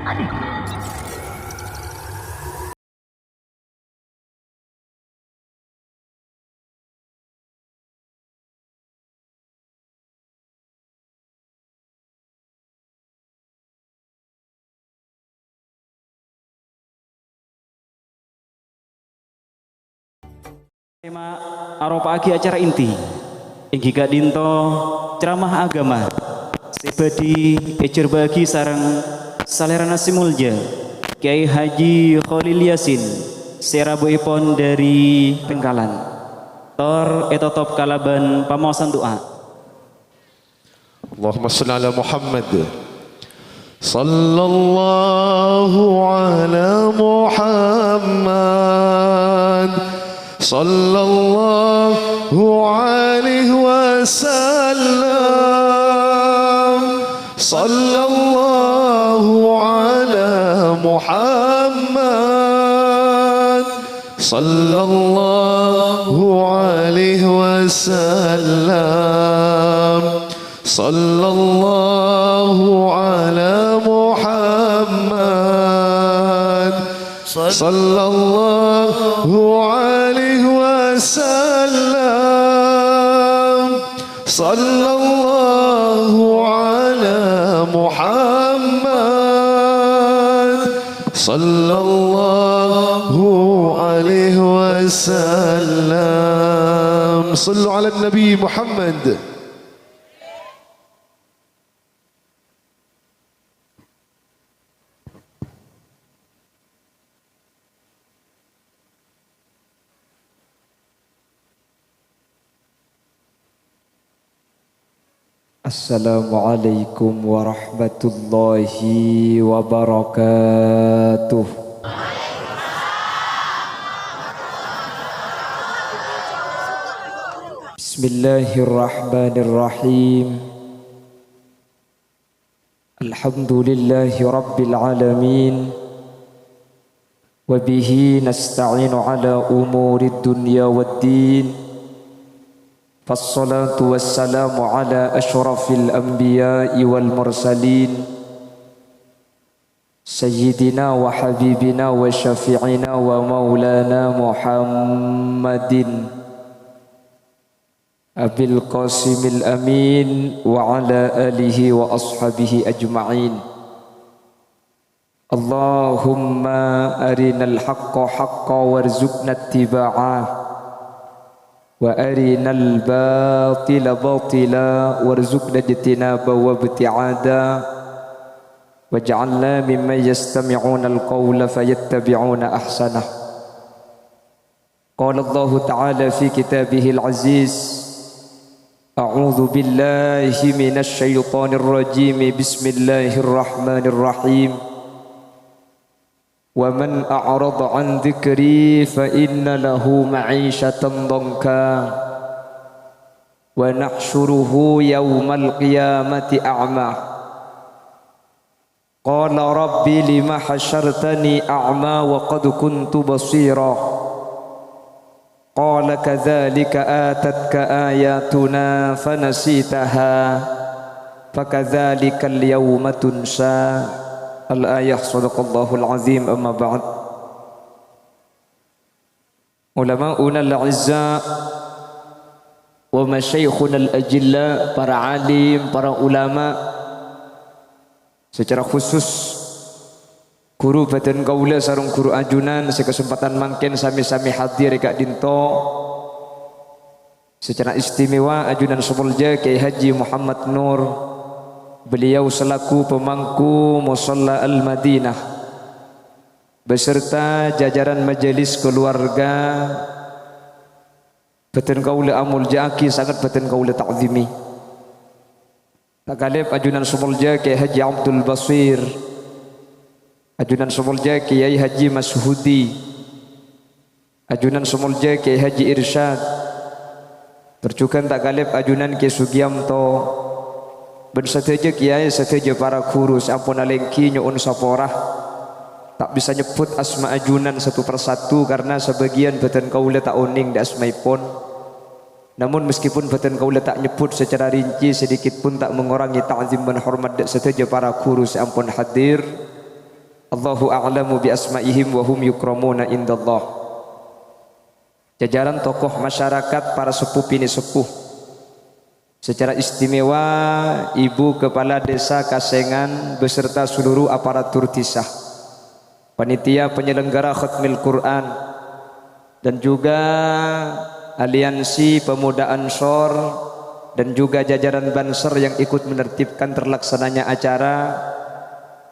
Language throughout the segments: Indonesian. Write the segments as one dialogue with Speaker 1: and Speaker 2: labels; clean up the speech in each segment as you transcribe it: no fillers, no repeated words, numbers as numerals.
Speaker 1: Tema aropagi acara inti Inggi Dinto ceramah agama sebadi ecer bagi sarang salerana simulja Kiai Haji Khalil Yasin serabu ipon dari Tenggalan tor etotop kalaban pamawasan doa.
Speaker 2: Allahumma salli ala Muhammad sallallahu ala Muhammad sallallahu alaihi wasallam sallallahu ala Muhammad sallallahu alaihi wasallam sallallahu ala Muhammad sallallahu alaihi wasallam sallallahu ala Muhammad sallallahu alaihi wasallam. Sallu ala Nabi Muhammad.
Speaker 3: Assalamualaikum warahmatullahi wabarakatuh. Bismillahirrahmanirrahim. Alhamdulillahi rabbil alamin. Wa bihi nasta'inu ala umuri dunya waddin. فالصلاة والسلام على أشرف الأنبياء والمرسلين سيدنا وحبيبنا وشفيعنا ومولانا محمد أبي القاسم الأمين وعلى آله وأصحابه أجمعين. اللهم أرنا الحق حقا وارزقنا اتباعه وأرنا الباطل باطلا وارزقنا اجتنابه وابتعادا واجعلنا ممن يستمعون القول فيتبعون أحسنه. قال الله تعالى في كتابه العزيز أعوذ بالله من الشيطان الرجيم بسم الله الرحمن الرحيم ومن أعرض عن ذكري فإن له معيشة ضنكا ونحشره يوم القيامة أعمى قال ربي لم حشرتني أعمى وقد كنت بصيرا قال كذلك آتتك آياتنا فنسيتها فكذلك اليوم تنسى. Al-ayah sadaqallahul azim. Amma ba'd. Ulama'una al-izza wa masyaikhuna al-ajilla, para alim, para ulama, secara khusus guru badan kaula sarung guru ajunan sekesempatan mangken sami-sami hadir Kak Dinto, secara istimewa ajunan Sumulja Kiai Haji Muhammad Nur, beliau selaku pemangku Musalla Al-Madinah beserta jajaran majelis keluarga Batin Kaula Amul Jaki sangat Batin Kaula ta'zimi. Tak kalip ajunan Sumulja Kiai Haji Abdul Basir, ajunan Sumulja Kiai Haji Mashudi, ajunan Sumulja Kiai Haji Irsyad, terjukan tak kalip ajunan Kiai Sugiamto, bersetuju kiai setuju para guru sampun alengki nyuun saporah tak bisa nyebut asma ajunan satu persatu karena sebagian badan kaula tak uning di asmaipun. Namun meskipun badan kaula tak nyebut secara rinci sedikit pun tak mengurangi ta'zim dan hormat setuju para guru sampun hadir. Allahu a'lamu bi asma'ihim wa hum yukramuna indallah. Jajaran tokoh masyarakat, para sepuh ini sepuh, secara istimewa Ibu Kepala Desa Kasengan beserta seluruh aparatur tisah, panitia penyelenggara khatmil Quran, dan juga aliansi pemuda Ansor, dan juga jajaran Banser yang ikut menertibkan terlaksananya acara.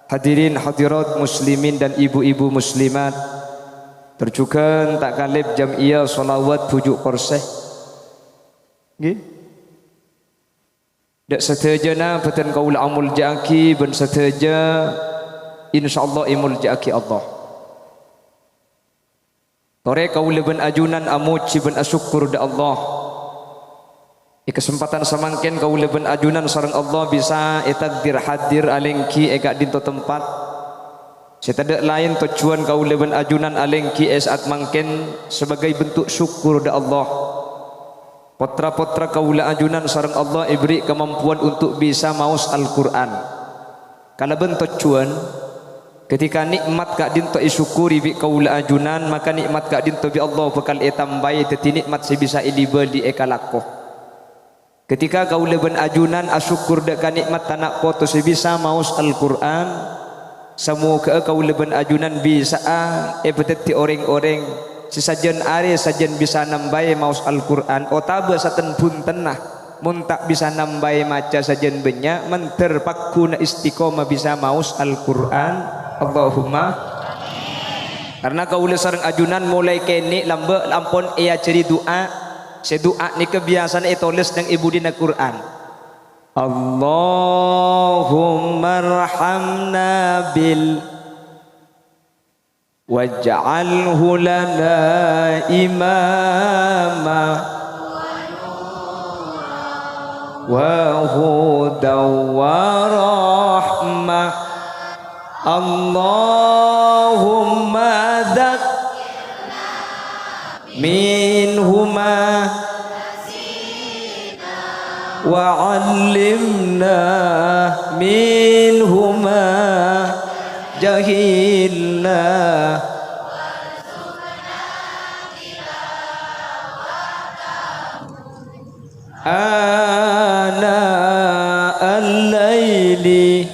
Speaker 3: Hadirin hadirat muslimin dan ibu-ibu muslimat, terjukan tak kalib Jam'iyah Sholawat Pujuk Korseh. Nggih. Dak setajana peten kaul amul jaki ben setaja insyaallah imul jaki Allah. Tore kaul ben ajunan amuci ben asyukur da Allah. Di kesempatan samangken kaul ben ajunan sareng Allah bisa etakdir hadir alengki ega dinto tempat. Setada lain tujuan kaul ben ajunan alengki saat mangken sebagai bentuk syukur da Allah. Potra-potra kaula ajunan sareng Allah ibri kemampuan untuk bisa maus Al-Quran. Kalau bentuk tujuan ketika nikmat kak dinto isyukuri bi kaula ajunan, maka nikmat kak dinto bi Allah bakal etambai teti nikmat sebisa ilibel di ekalakoh. Ketika kaula ben ajunan asyukur dekat nikmat tanak foto sebisa maus Al-Quran, semoga kaula ben ajunan bisa beteti orang-orang sesajen are sajen bisa nambai maus Al-Quran otaba saten pun tenah mun tak bisa nambai maca sajen benya menter pakuna istiqomah bisa maus Al-Quran. Allahumma karena kaula sareng ajunan mulai kene lambe lampun ia ceri doa. Sedoa ni kebiasaan tulis nang ibu dina Quran. Allahumma arhamna bil waj'alhu lana imama wa hudaw wa rahmah. Allahumma dzak minhuma wa 'allimna minhuma jahilna ana al-laili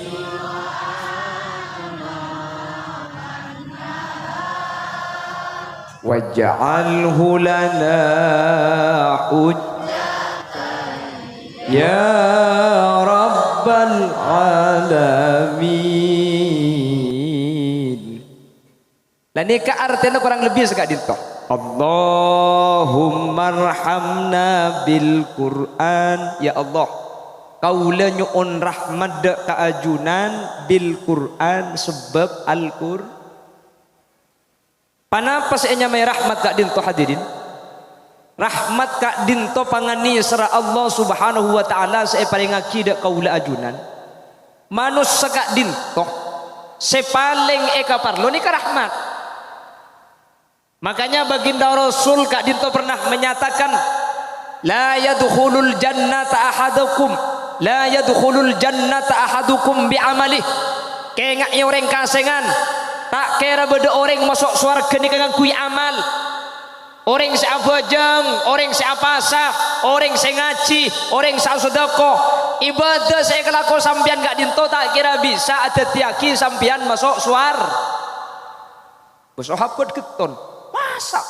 Speaker 3: waj'alhu lana hujjatan ya rabbal alamin. Lah nika artinya kurang lebih sekak dinto. Allahumma arhamna bil Quran, ya Allah kaula nyuun rahmat dak kaajunan bil Quran sebab Al-Qur'an. Panapa seenya may rahmat kak dinto hadirin? Rahmat kak dinto pangani sera Allah subhanahu wa ta'ala saya paling akidah kaula ajunan. Manus sekak dinto sepaling eka parlo ni ka rahmat. Makanya baginda Rasul kak dinto pernah menyatakan la yadkhulul jannata ahadukum la yadkhulul jannata ahadukum bi amalih. Kengak orang kasengan tak kira beda orang masuk surga ni kang kui amal. Orang si abajang, orang si apasah, orang si ngaji, orang si sedekah. Ibadah saya kelako sampian gak dinto tak kira bisa ada tiaki sampian masuk surga. Sahabat keton, masa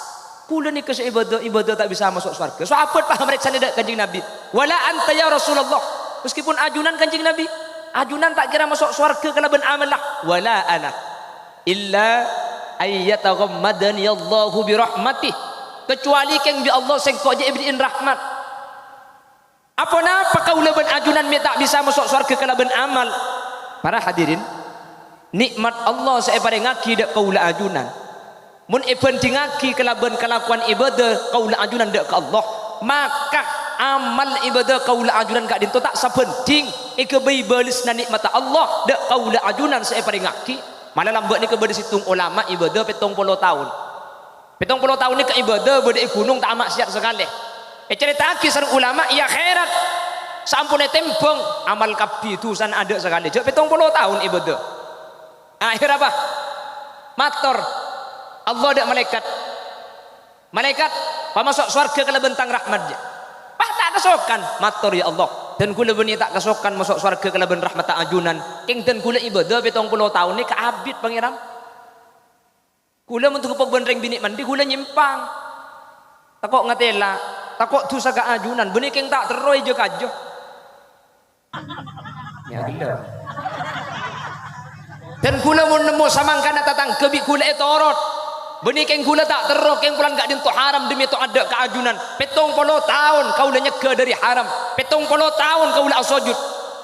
Speaker 3: kula ni kes ibadah tak bisa masuk surga. Sahabat paham mereka ni dak Kanjeng Nabi. Wala anta ya Rasulullah. Meskipun ajunan Kanjeng Nabi, ajunan tak kira masuk surga kalau ben amal lah. Wala ana illa ayyataghammadani Allahu bi rahmatih, kecuali keng bi Allah sing kok je ibdiin rahmat. Apa napa kaula ben ajunan mi tak bisa masuk surga kalau ben amal? Para hadirin, nikmat Allah saya pada ngaki dak kaula ajunan. Mun iban dingaki kelaban kelakuan ibadah kaula ajunan dak ke Allah, maka amal ibadah kaula ajunan kak dinto tak sepenting ikebai balisna nikmat Allah dak kaula ajunan saya pada ngaki. Mana lambat ni kepada situng ulama ibadah 70 tahun. 70 tahun ni ke ibadah beda gunung tak maksiat sekali. Cerita kisah ulama ya khairat. Sampune tembong amal kabdi itu san ada sekali. Jek 70 tahun ibadah. Akhir apa?
Speaker 4: Matur Allah dak malaikat. Malaikat pamasuk surga kala bentang rahmat je. Pah tak kesokan matur ya Allah. Dan kula beni tak kesokan masuk surga kala ben rahmat ajunan. King dan kula ibadah 70 tahun ni kaabid pangeran. Kula mun tuku pagbenreng bini mandi kula nyimpang. Takok ngatela, takok tu saga ajunan beni king tak teroi je kajo. Ya gila. Dan kula mun nemu samangkana tatang kebi kula etorot. Beni keng kula tak teruk keng pulan gak dintu haram demi tu ada keajunan 70 tahun kau dah nyeka dari haram 70 tahun kau dah sujud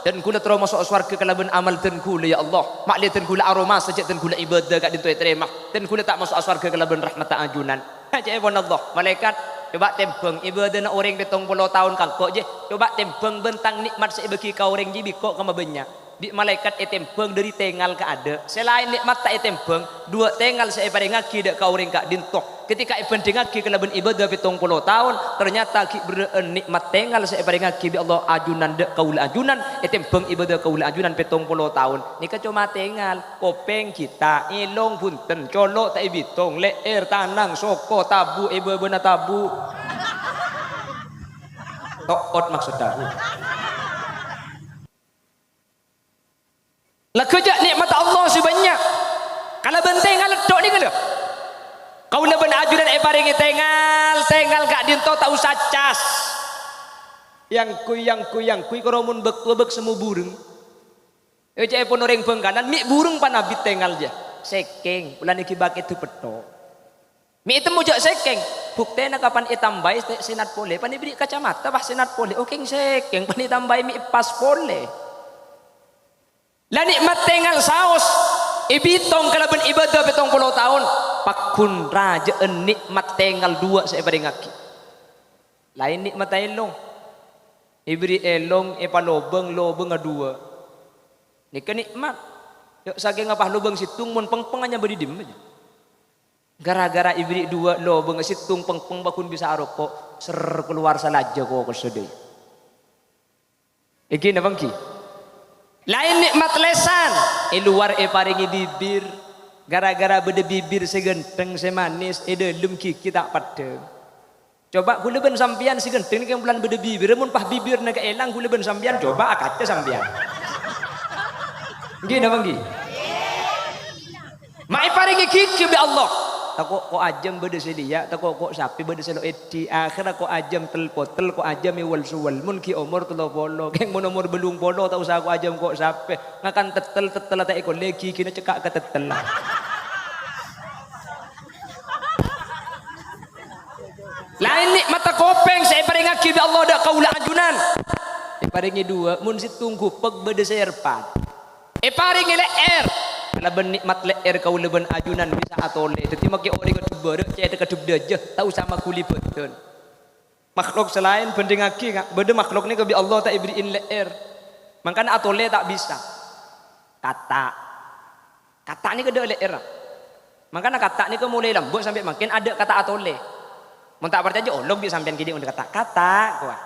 Speaker 4: dan kula terus masuk surga kalaban amal ten kula ya Allah makli ten kula aroma sejak ten kula ibadah gak dintu terima dan kula tak masuk surga kalaban rahmat ajunan cek pun Allah malaikat coba tempeng ibadah na orang 70 tahun kangkok je coba tempeng bentang nikmat sebagi kau orang jibi kok kama banyak di malaikat etempeng dari tengal ke ada selain nikmat tak etempeng dua tengal saya pada ngaki dak kau ring kak dintoh ketika penting ngaki kelaban ibadah 70 tahun ternyata ki nikmat tengal saya pada ngaki bi Allah ajunan dak kaul ajunan etempeng ibadah kaul ajunan 70 tahun ni cuma tengal kopeng kita ilong punten colok tak ibitong leer tanang soko tabu ibu beuna tabu tokot maksud tabu. Lah kerja nikmat Allah sebanyak. Kalau benteng ledok ni kalau. Kau nak benda ajudan paringi tengal gak dinto tak usah cas. Yang kui koromun bek semu burung. Cek pun orang pengkanan mi burung panabit tengal je. Sekeng bulan iki bak itu peto. Mi itu mujak sekeng. Bukti nak kapan itambai senat pole. Pani beri kacamata bah senat pole. Oke sekeng pani tambai mi pas pole. Lah nikmat tengal saus ibitong kalaban ibadah 70 tahun pakun raja nikmat tengal dua saya pada ngaki lain nikmat elong ibri elong palobeng dua ni kan nikmat yuk saking ngapah lobeng situng mun pengpeng hanya beridim aja gara-gara ibri dua lobeng situng pengpeng bakun bisa aroko ser keluar salaja kok kesedai iki nabang ki lain nikmat lesan luar paringi bibir gara-gara beda bibir segenteng semanis delum kiki tak padeng coba kula ben sampean segenteng yang bulan beda bibir mun pah bibir nak elang kula ben sampean coba akace sampean nggih napa nggih mai paringi kiki be Allah takok kok ajam beda sedia takok kok sapi beda selo edi akhirnya kok ajam telpotel kok ajam wal suwal mun ki umur 30 keng mun umur belum polo tak usah kok ajam kok sapi ngakan tetel tak ikut lagi kina cekak ke tetel lain nikmat kopeng saya paring ngaki bi Allah dak kaula ajunan paringi dua mun situng kupeg beda serpat paringi leer kalau bernikmat leer kau leben ajunan bisa atole jadi makai orang itu berek cek dekat aja tahu sama kuli betul makhluk selain benda ngaki benda makhluk ni kebi Allah tak iberiin leer makanya atole tak bisa kata ni keda leer makanya kata ni ke mulai lembut sampai makin ada kata atole mun tak percaya olog di sampean kini untuk kata kuah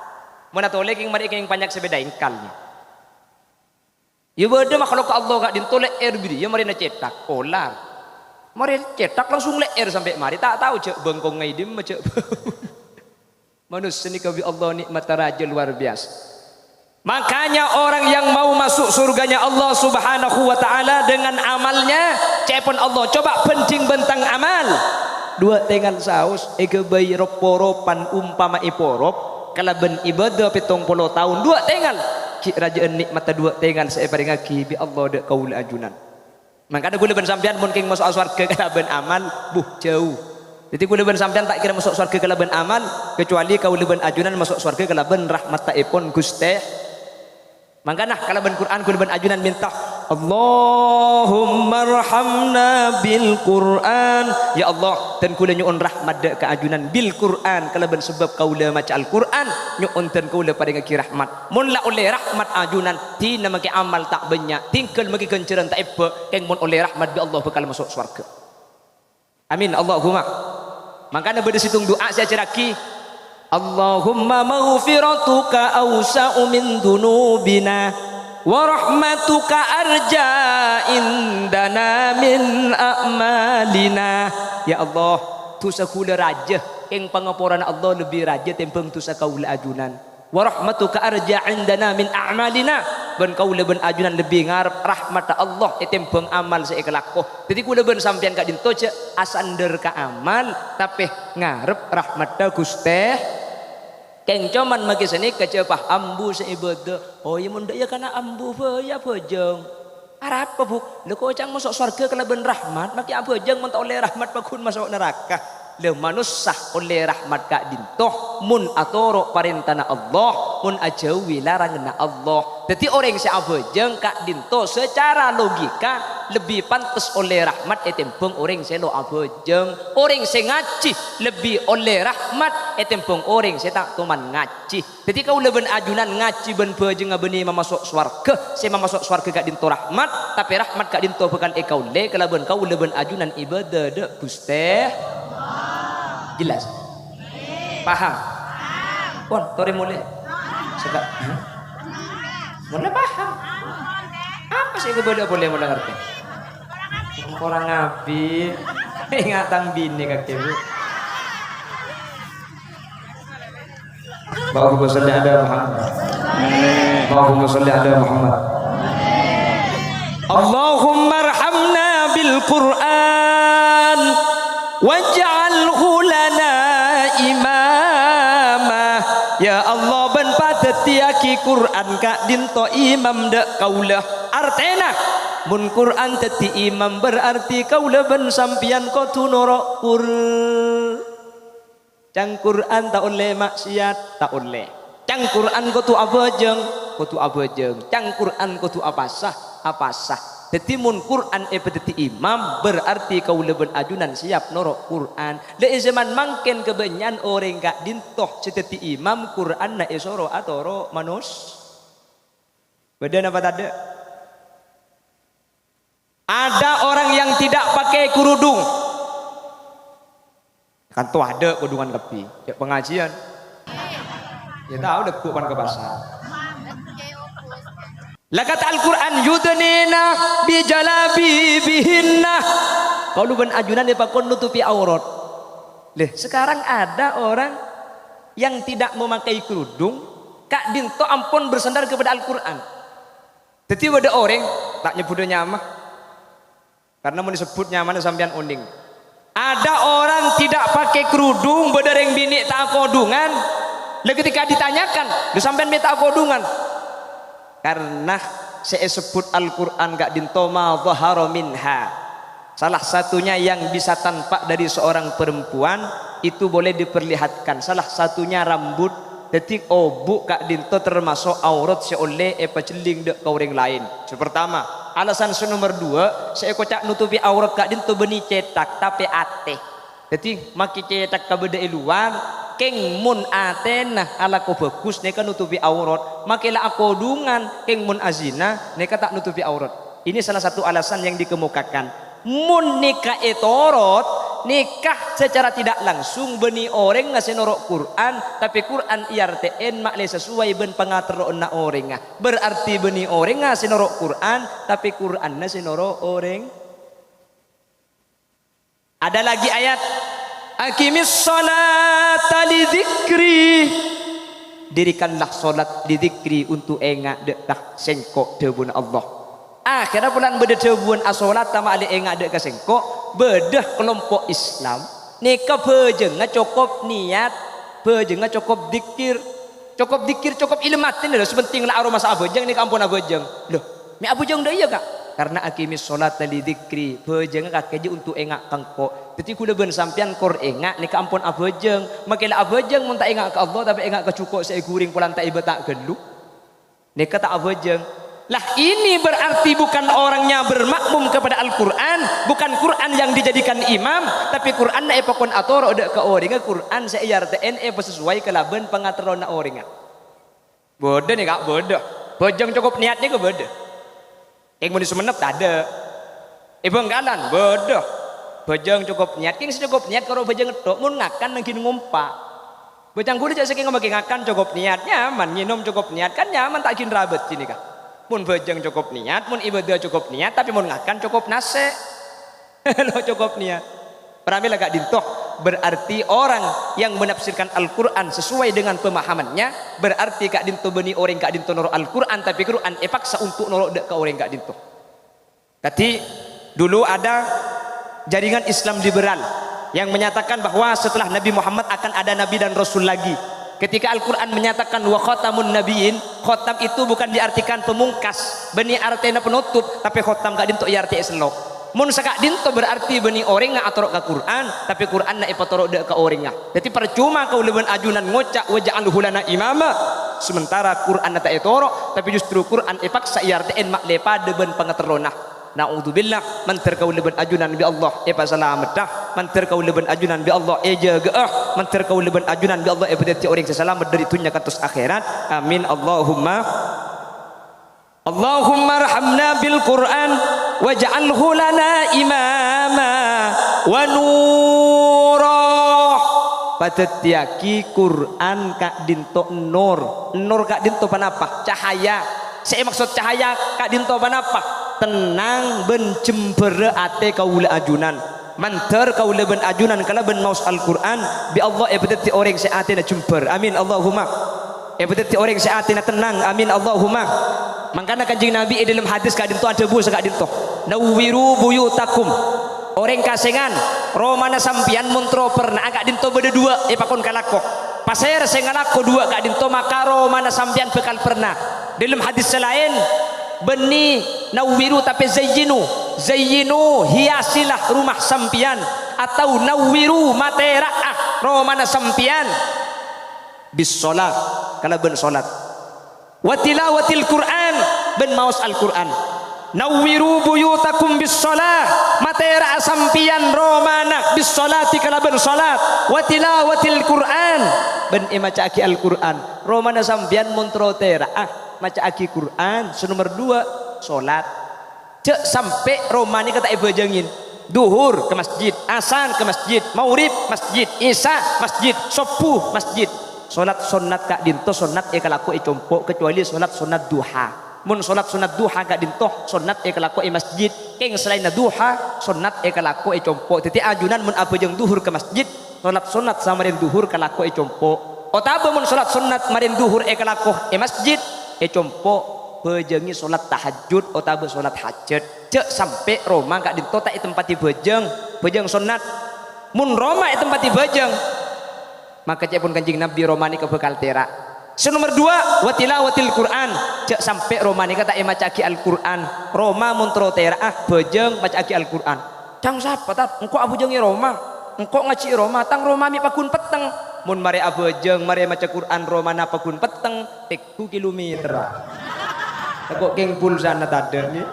Speaker 4: mun atole king mari king banyak sebeda ingkalnya. Ya beda makhluk Allah gak dintolek air biri, ya mari na cetak kolar. Mari cetak langsung leer sampai mari tak tahu cek bengkong ngai dim cek. Manusia ni kabi Allah nikmat raja luar biasa. Makanya orang yang mau masuk surganya Allah Subhanahu wa taala dengan amalnya, cepon Allah coba penting bentang amal. Dua tengan saus ege bayi roporopan umpama iporop kalaben ibadah 70 tahun dua tengal. Ki rajaan nikmat dua tengan saya paring ngaki bi Allah dak kaul ajunan. Makanya gula ben sampean mun king masuk surga kalaben amal jauh. Jadi gula ben sampean tak kira masuk surga kalaben amal kecuali kaul ben ajunan masuk surga kalaben rahmat taipun Gusti. Makanya kalaben Quran gula ben ajunan minta Allahumma arhamna bil Quran ya Allah dan kula nyuun rahmat dak ka ajunan bil Quran kalaben sebab kaula maca Al Quran nyuun ten kula paring ngaki rahmat mun la oleh rahmat ajunan tina maki amal tak banyak tinggal maki kenceran tak eba keng mun oleh rahmat bi Allah bakal masuk surga amin Allahumma makanya beda situng doa saya ceraki Allahumma maghfiratuka awsa'u min dunubina wa rahmatuka arja indana min a'malina. Ya Allah, tu sakula raja ing pangapuran Allah lebih raja tempeng tu sakaula ajunan. Wa rahmatuka arja indana min a'malina, ben kaula ben ajunan lebih ngarep rahmat Allah tempeng amal seikelako. Jadi kula ben sampean kak dinto ce asander ka amal tapi ngarep rahmat Gusti. Keng cuman magi seni kecepah ambu seibadah. Oh ya munda ya kana ambu ya bojong. Arab apa bu? Lu kok cang masuk surga kelaban rahmat, maki abojong mentah oleh rahmat pakun masuk neraka. Le manusah oleh rahmat kak dintoh mun atoro parintana Allah, mun ajauwi larangna Allah. Jadi orang si abojong kak dintoh secara logika lebih pantas oleh rahmat etempeng orang si lo abojong. Orang si ngaji lebih oleh rahmat etempeng orang si tak tuman ngaji. Jadi kau leben ajunan ngaji ben bojong abeni masuk swarga, si masuk swarga kak dintoh rahmat, tapi rahmat kak dintoh bukan ekau le kalaben kau leben ajunan ibadah de Gusti. Jelas? Paham? Pon, tori mulai. Suka? Mulai paham. Apa sih kebetulan boleh mulai ngerti? Orang ngapi, ingatan bini kaki bu. Allahumma sholli ala Muhammad. Allahumma sholli ala Muhammad. Allahumma arhamna bil Qur'an waj'alhu lana imama. Ya Allah ben patetiaki Quran kak dinto imam dek kaulah artena mun Quran teti imam berarti kaulah ben sampian kotu norok kur cang Quran tak oleh maksiat tak oleh cang Quran kotu abajeng cang Quran kotu apa sah. Jadi mun Quran epeteti imam berarti kau leben ajunan siap norok Quran. Le zaman mangken kebenyan orang gak dintoh seteti imam Quran na esoro atoro manus. Beda apa tadi? Ada orang yang tidak pakai kerudung. Kan tuh ada kerudungan kepi. Ya pengajian. Ya tahu dekuk pan ke pasar. Lakat Al-Quran yudnina bijalabi bihinna. Kalau ben ajunan dia pakon nutupi aurat. Leh, sekarang ada orang yang tidak memakai kerudung, kak dinto ampun bersandar kepada Al-Quran. Jadi ada orang tak nyebut nyamah. Karena mau disebut nyaman sampean uning. Ada orang tidak pakai kerudung, bedereng bini tak kodungan. Lah ketika ditanyakan, lu sampean minta kodungan. Karena saya sebut Al-Quran gak dintoma zahara minha. Salah satunya yang bisa tampak dari seorang perempuan itu boleh diperlihatkan. Salah satunya rambut. Jadi obu kak dinto termasuk aurat seoleh celing dek ke orang lain. Pertama, alasan nomor dua, saya kocak nutupi aurat kak dinto beni cetak tapi ate. Jadi maki cetak kabede luar. Keng mun atena ala ko bagus neka nutupi aurat, makilah akodungan keng mun azina neka tak nutupi aurat. Ini salah satu alasan yang dikemukakan. Mun nikah etorot, nikah secara tidak langsung beni orang ngasih norok Quran, tapi Quran IRTN makle sesuai ben pengateron na orang. Berarti beni orang ngasih norok Quran, tapi Quran ngasih norok orang. Ada lagi ayat Aqimis sholata li dzikri. Dirikanlah solat di dzikri untuk engak dekat sengkok debun Allah. Akhirnya bulan beda debun asolat sama ada engak dekat sengkok bedah kelompok Islam. Nika bejeng cukup niat, bejeng cukup dikir, cukup ilmatin dah sepenting lah aroma sa abojeng nika ampun abojeng. Loh, mi abojeng dah iya kak? Karena akimis sholat tali dikri bejeng kakeji untuk engak kangko. Jadi kuda ben sampean kor engak nika ampun abojeng. Makilah abojeng mun tak engak ke Allah tapi engak ke cukup saya guring pulang tak iba tak gelu. Nika tak abojeng. Lah ini berarti bukan orangnya bermakmum kepada Al-Quran, bukan Quran yang dijadikan imam, tapi Quran na epakon atoro dek ke orang. Quran saya RTN sesuai kelaben pengateron na orang. Bodoh nih kak, bodoh. Bojeng cukup niatnya ke bodoh. Yang mau disemenep tak ada. Benggalan bodoh. Bojeng cukup niat. King cukup niat kalau bojeng ngetok mun ngakan nang kini ngumpak. Bojang kudu cak saking ngomong ngakan cukup niat nyaman, nyinom cukup niat kan nyaman tak kin rabet sini kah. Mun bejeng cukup niat, mun ibadah cukup niat, tapi mun ngakan cukup nase. Lo cukup niat. Pramila gak dintoh, berarti orang yang menafsirkan Al-Quran sesuai dengan pemahamannya, berarti gak dintoh beni orang gak dintoh noro Al-Quran, tapi Quran paksa untuk noro dek ke orang gak dintoh. Tadi dulu ada jaringan Islam liberal yang menyatakan bahwa setelah Nabi Muhammad akan ada Nabi dan Rasul lagi. Ketika Al-Quran menyatakan wa khatamun nabiyyin, khotam itu bukan diartikan pemungkas, beni artinya penutup, tapi khotam gak dintoh arti selok. Mun sakak dinto berarti beni orang nga atorok ke Quran, tapi Quran na ipatorok de ke orang nga. Jadi percuma kau leben ajunan ngocak waja'alhu lana imama, sementara Quran na ta itorok, tapi justru Quran ipaksa iartiin mak lepa deben pengaterlonah. Na'udzubillah, manter kau leben ajunan bi Allah ipa salamatah, manter kau leben ajunan bi Allah jaga, manter kau leben ajunan bi Allah ibadati orang sesalamat dari dunia katus akhirat. Amin Allahumma rahamna bil Quran waj'alhu lana imama wa nura. Patetiaki Quran kak dinto nur kak dinto panapa cahaya. Saya maksud cahaya kak dinto panapa tenang ben cembere ate kaula ajunan. Manter kaula ben ajunan kala ben maus Al-Quran bi Allah ibadati orang seatina cember. Amin Allahumma. Ibadati orang seatina tenang. Amin Allahumma. Makanya kanjeng Nabi dalam hadis kak dinto ada bu sekak dinto nawwiru buyutakum, orang kasengan romana sampian montro pernah kak dinto beda dua pakon kalako pasir sengalako dua kak dinto maka romana sampian bekal pernah. Dalam hadis selain beni nawwiru tapi zayyinu hiasilah rumah sampian, atau nawwiru materaah romana sampian bis sholat kalau ben sholat wa tilawatil Quran ben maus Al-Quran. Nawwiru buyutakum bis shalah matera sampian romana bis sholati kala ben salat wa tilawatil Quran ben maca aki Al-Quran romana sampian montrotera maca aki Quran. Nomor 2 salat cek sampai romani kata ibu jengin duhur ke masjid, asan ke masjid, maurib masjid, isya masjid, subuh masjid. Solat sunat kak dinto sunat kalaku compo kecuali solat sunat duha. Mun solat sunat duha kak dinto sunat kalaku masjid. Keng selain duha sunat kalaku compo. Titi ajunan mun apa jeng duhur ke masjid solat sunat sama marin duhur kalaku compo. Otaba mun solat sunat marin duhur kalaku masjid compo bejengi solat tahajud otaba solat hajat. Cek sampai Roma kak dinto tak tempati bejeng sunat. Mun Roma tempati bejeng maka cek pun kanjing Nabi romani ke bekal tera. Nomor 2 watilawatil Quran cek sampai romani kata macaki Al-Quran Roma montro tera bejeng macaki Al-Quran. Cang siapa tat engkau abu jengi Roma engkau ngaci Roma tang Roma mi pakun peteng mun mare abu jeng mare maca Quran Roma na pakun peteng 1 kilometer. Kok geng pulsa na tadanya.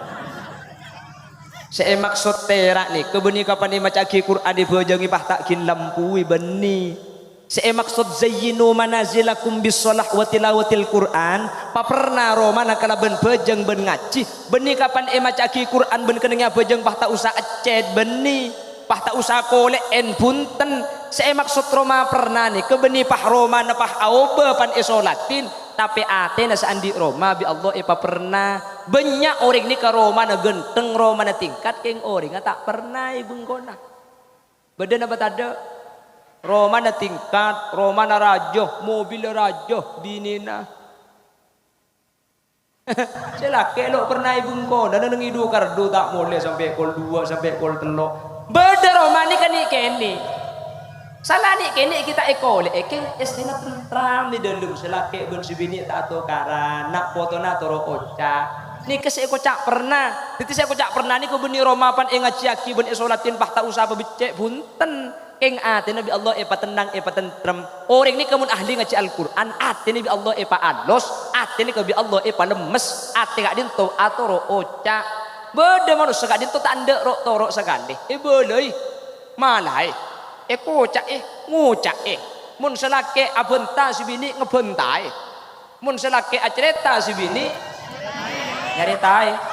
Speaker 4: Saya maksud tera nih kebeni kapan ni macaki Quran di bejengi pahtakin lampui beni. Saya maksud zayyinu manazilakum bis shalah wa tilawatil Quran pa pernah romana kala ben bejeng ben ngaji beni kapan macaki Quran ben kenengnya bejeng pahta usah ecet beni pahta usah kolek en punten. Saya maksud Roma pernah nih kebeni pah romana pah aoba pan isolatin tapi atena saandi Roma bi Allah pa pernah banyak orang ni ka romana genteng romana tingkat keng orang tak pernah ibung kona beda na batada Romana tingkat, Romana rajo, mobil rajo, binina. Celake lo pernah ibung ko, dan nang idu kardo tak boleh sampai kol 2 sampai kol 3. Beda Romani kan ikeni. Salah ni kene kita ekole, ekeng esena tentram di dalam selake ben sibini tak atau karan, nak foto na toro oca. Ni kese kocak pernah, titi saya kocak pernah ni ko beni Roma pan ngaciaki ben isolatin pahta usaha becek bunten. Keng ate nabi Allah tenang tentrem orang ni kamun ahli ngaji Al-Quran ate nabi Allah alos ate ni kabi Allah lemes ate gak dinto atoro oca beda manusia gak dinto tak anda rok torok sekali boleh malai kocak ngucak mun selake abenta si bini ngebentai mun selake acerita si bini nyaritai.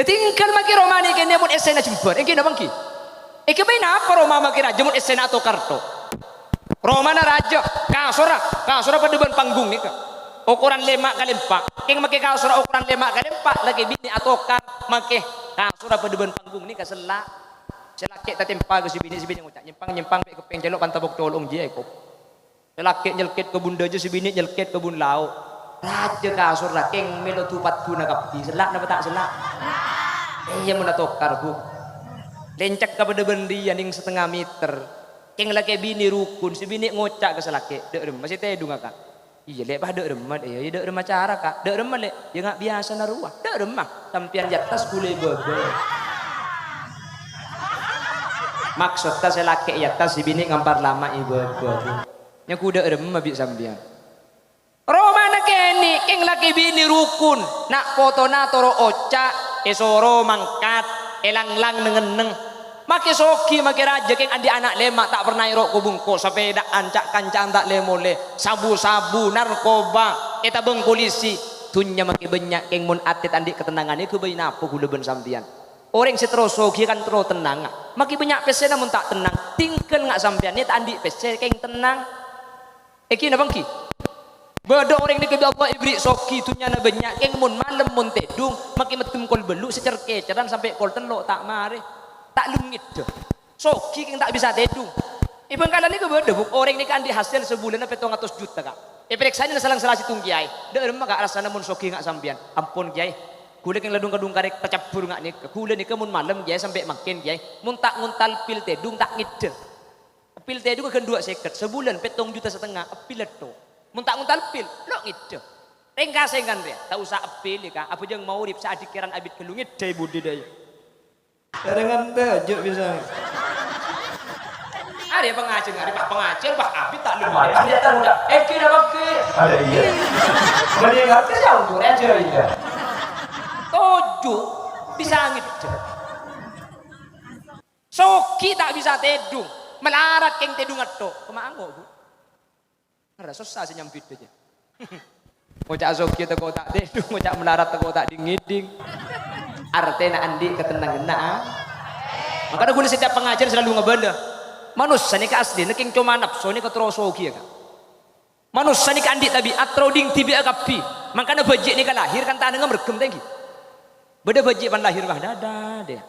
Speaker 4: Tinggal maki Romani kene mun esena jember. Engki na bangki. Engki bae napa Roma maki raja mun esena atau karto. Roma na raja. kasura pada depan panggung nih kak. Ukuran 5 kali 4. Keng make kasura ukuran 5 kali 4 lagi bini atau kan make kasura pada depan panggung nih kaselak. Selaki tak tempa ke si bini ngucap nyempang pe kepeng celok pantabok tolong dia kok. Selaki nyelket ke bunda je si bini nyelket ke bun lau. Raja kasur lah keng melo tupat guna kapi selak napa tak selak. Iya mun tokar bu. Lencak ke pada bendi yang setengah meter. Keng laki bini rukun si bini ngocak ke selaki. Dek rem masih tedung kak. Iya lek bah dek remat iya dek remah cara kak. Dek remat lek ya ngak biasa naruah. Dek remah sampian jatas kule bebe. Maksudnya saya laki ya tas si bini ngampar lama ibu yang kuda erem mabik sambian Roma nak keni keng laki bini rukun nak foto na toro oca esoro mangkat elang-lang nengeneng make soki make raja keng andi anak lemak tak pernah irok kubungko sepeda ancak kancang tak lemole sabu-sabu narkoba eta beng polisi tunya make banyak keng mun atit andi ketenangan itu bayi napa gula ben sambian. Orang seteroso kia kan terus tenang. Maki banyak pese namun tak tenang. Tingkel ngak sampean ni tak andi pese keng tenang. Eki na bangki. Bada orang ni kebi Allah ibri soki tunya na banyak keng mun malam mun tedung maki metum kol belu secer keceran sampai kol telok tak mare. Tak lungit dah. Soki keng tak bisa tedung. Ibang kala ni ke bada orang ni kan di hasil sebulan na 700 juta kak. Periksanya salang salah situng kiai. Dak remah kak rasana mun soki ngak sampean. Ampun kiai. Kule keng ladung-kadung karek kecapur ngak ni kule ni kemun malam jaya sampai makin jaya mun tak nguntal pil tedung tak ngide pil tedung kan 2 seket sebulan 7 juta setengah pil itu mun tak nguntal pil lo ngide ringkas kan dia tak usah pil ka apa jeng mau rip saat dikiran abit kelungit dai budi dai dengan aja bisa ada pengajar ada pak pengajar pak abit tak lumayan dia tak udah kira bangke ada iya mending ngerti jauh tuh aja iya bisa angin soki tak bisa tedung melarat keng tedung atau kemango bu ada susah sih nyampit aja ngocak soki teko tak tedung ngocak melarat teko tak dingiding artena andi ketenangan nah makanya gue setiap pengajar selalu ngebenda manusia ini ke asli nekeng cuma nafsu ini keterus soki ya kan manusia ini ke andi tabiat troding tibi agapi makanya bajik ini kan lahir kan tanah ngemergem tinggi beda bajik pan lahir bah dada dia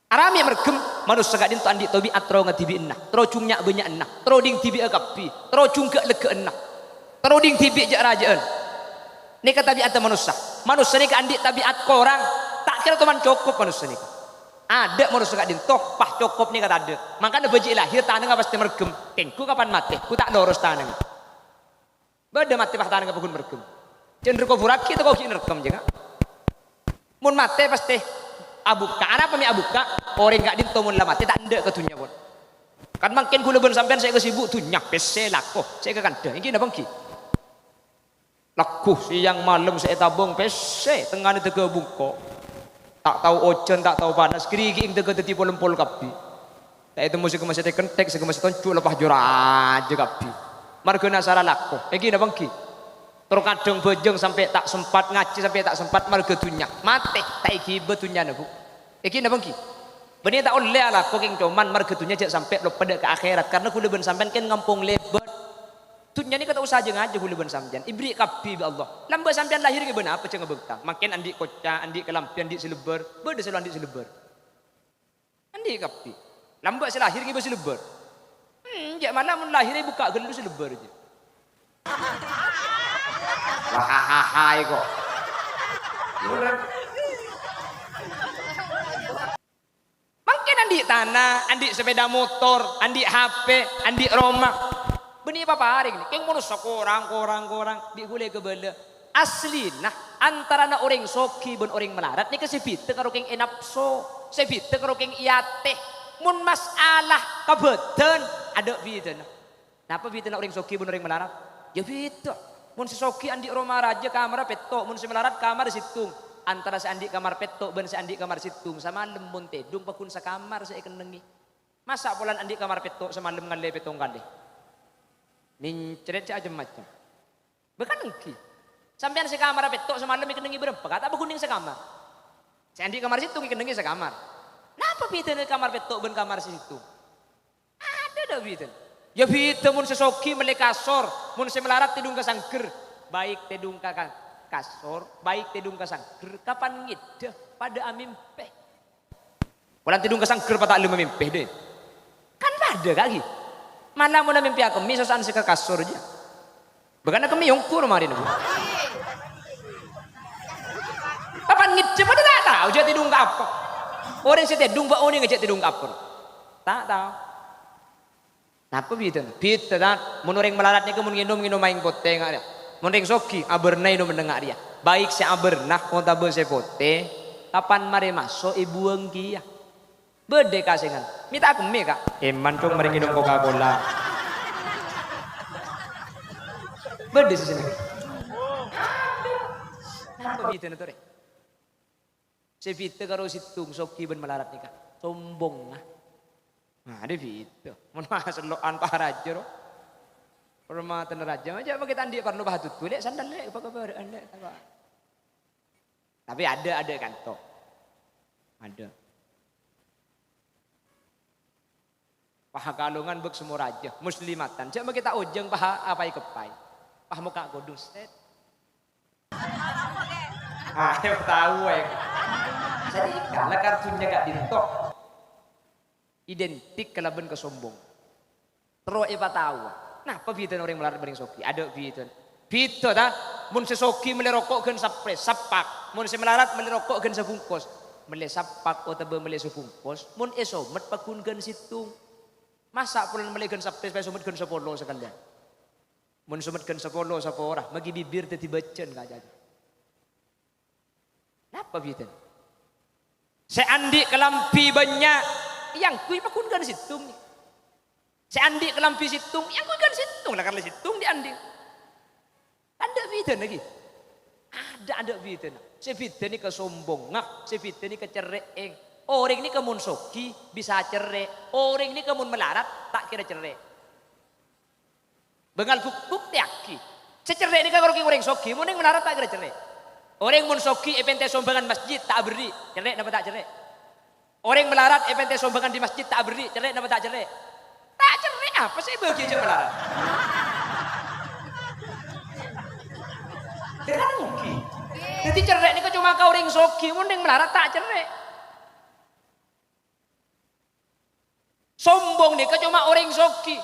Speaker 4: arami mergem manusia gak dintu andi tobi atro ngatibi enak tro cungnya banyak enak tro ding tibi agapi tro cungga lega enak tro ding tibi jak rajaan ni kata tabiat manusia ni ka andi tabiat korang tak kira teman cukup manusia ni ada manusia gak dintu pah cukup ni kata ada makanya bajik lahir tanah gak pasti mergem tengku kapan mati ku tak lurus tanah beda mati pah tanah gak pun mergem cenderung kau buraki atau kau kini rekam juga mun mate pasti abuka apa mi abuka orang gak dinto mun lah mate tak ndak ketunya pun kan makin kula ben sampean saya kesibuk tunya pese lako saya ke kanda iki napa ki laku siang malam saya tabung pese tengah ni tege bungko tak tahu ojen tak tahu panas kerigi ing tege teti pol kapi tak itu musik masih kentek sing masih toncu lepas jura aja kapi margana salah lako iki napa ki terus kadang bojong sampai tak sempat ngaji sampai tak sempat marga dunya mati tak iki betunya bu iki napa ki benih tak oleh lah kok king cuman marga dunya jak sampai lo pada ke akhirat karena kula ben sampean kan ngampung lebat dunya ni kata usah aja ngaji kula ben sampean ibri kapi bi Allah lamba sampean lahir ke ben apa cenga bekta makin andi koca andi kelampian andi sileber bede selalu andi sileber andi kapi lamba selahir ke sileber jak malam mun lahir buka gelu sileber je hahaha kok makin andi tanah andi sepeda motor andi HP andi rumah benih apa haring nih keng manusia korang di hule kebela asli nah antara na orang soki ben orang melarat nih kesebite karo keng enapso sebite karo keng iate mun masalah kabeten ada biden napa biden orang soki ben orang melarat ya beda mun si soki andi rumah raja kamar petok mun si melarat kamar situng antara si andi kamar petok ben si andi kamar situng sama lembun tedung pakun sa kamar saya kenengi masa bulan andi kamar petok sama lem ngalle petong kali mincret aja macam bukan engki sampean si kamar petok sama lem kenengi berapa kata kuning sa kamar si andi kamar situng kenengi sa kamar napa beda kamar petok ben kamar situng ada dah beda Ya bita mun sesoki mele kasor, mun semelarat tidung ka sangker. Baik tidung ka kasor, baik tidung ka sangker. Kapan ngide pada amimpe. Walang tidung ka sangker patak lu memimpe deh. Kan pada kaki. Mana mun mimpi aku mi sosan se ka kasor aja. Bagana kami yongkur mari nu. Kapan ngide pada tak tahu je tidung ka apa. Orang si tidung ba oni ngejek tidung ka apa. Tak tahu. Napa bita? Bita dah. Menureng melaratnya ke minum main pote ngak dia. Menureng soki aberna itu mendengar dia. Baik si aberna konta be se pote. Kapan mari masuk ibu engki ya. Bede kasengan. Minta aku me kak. Eman cong mari minum Coca-Cola. Bede sini. Napa bita natu re? Si bita karo situng soki ben melarat ni kak. Sombong ah. Nah, ada gitu. Mana selokan pak raja roh. Permatan raja aja apa kita andi perlu bah tutu lek sandal lek apa anda apa. Tapi ada kan toh. Ada. Paha kalungan bek semua raja muslimatan. Coba kita ujung paha apa kepai. Paha muka godung set. Ayo tahu Jadi kalau kartunya gak dintok. Identik kelaban kesombong. Terus ipa tahu. Nah, apa bitan orang melarat bering soki? Ada bitan. Bita dah. Mun sesoki melerokok gen sapres sapak. Mun semelarat melerokok gen sebungkus. Mele sapak atau mele sebungkus. Mun esomet pakun gen situng. Masa pulan mele gen sapres esomet gen sepolo sekalian. Mun somet gen sepolo sapora. Magi bibir teti becen kaja. Napa bitan? Seandi kelampi banyak. Yang kui pakun kan situng. Seandi kelampi situng, yang kui kan situng lah karena situng di andi. Ada bidan lagi. Ada bidan. Si bidan ni kesombong, ngak. Si bidan ni kecereng. Orang ni kemun soki bisa cerek. Orang ni kemun melarat tak kira cerek. Bengal buk tiaki. Secerek ni kan orang soki, mun melarat tak kira cerek. Orang mun soki epente sombangan masjid tak beri, cerek dapat tak cerek. Orang melarat epente sombangan di masjid tak beri, cerai apa tak cerai? Tak cerai apa sih bagi aja melarat? Tidak mungkin. Jadi cerai ini cuma kau orang soki, mending melarat tak cerai. Sombong nih cuma orang soki.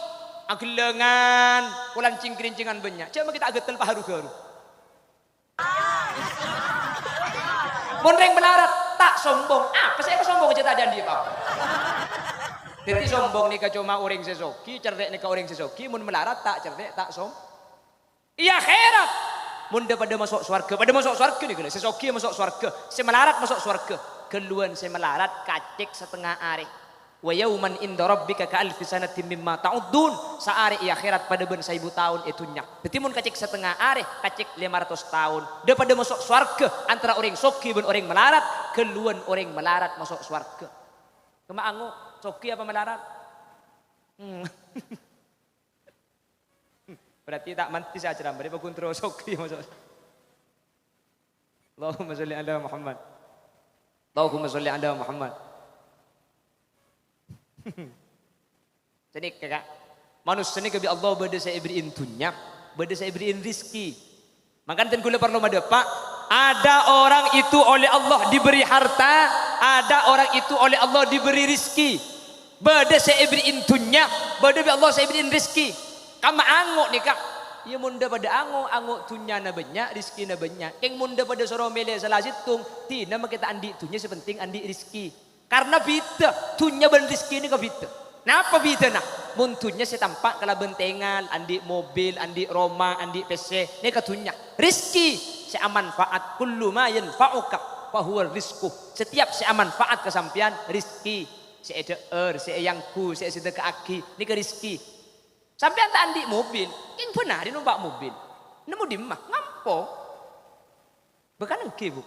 Speaker 4: Agelengan, pulang cingkring-cingan banyak. Coba kita agetel paharu-haru. Mending melarat. Tak sombong, apa saya sombong aja tak ada di apa. Jadi sombong nih cuma orang sesoki, cerdik nih orang sesoki, mun melarat tak cerdik tak som. Iya akhirat, mun pada masuk surga nih kalau sesoki masuk surga, semelarat masuk surga, keluan semelarat kacik setengah hari. Wa yauman inda rabbika ka alfi sanatin mimma ta'udun. Saari akhirat pada ben 1000 tahun itunya. Jadi mun kacik setengah hari, kacik 500 tahun. Dia pada masuk surga antara orang soki ben orang melarat, keluan orang melarat masuk surga. Kema angu soki apa melarat? Berarti tak mantis aja ramai dia kontrol soki masuk. Allahumma sholli ala Muhammad. Allahumma sholli ala Muhammad. Jadi kakak manusia ni kebi Allah berde saya beriin dunya, berde saya beriin rizki. Maka ten kula perlu madepak. Ada orang itu oleh Allah diberi harta, ada orang itu oleh Allah diberi rizki. Berde saya beriin dunya, berde Allah saya beriin rizki. Kama angok ni kak. Ya munda pada angok dunya na banyak, rizki na banyak. Keng munda pada soromele salah situng, tina kita andi dunya sepenting andi rizki. Karena bida, tunya ben rizki ini ke bida. Napa bida nak? Muntunya saya tampak kalau bentengan, andi mobil, andi rumah, andi PC. Ini ketunya. Rizki saya manfaat. Kullu ma yanfa'uka fahuwa rizku. Setiap saya manfaat kesampian rizki. Saya ada saya yangku, saya sudah ke aki. Ini ke rizki. Sampian tak andi mobil. Yang benar dia numpak mobil. Nemu di mah ngampo. Bukan engke bu.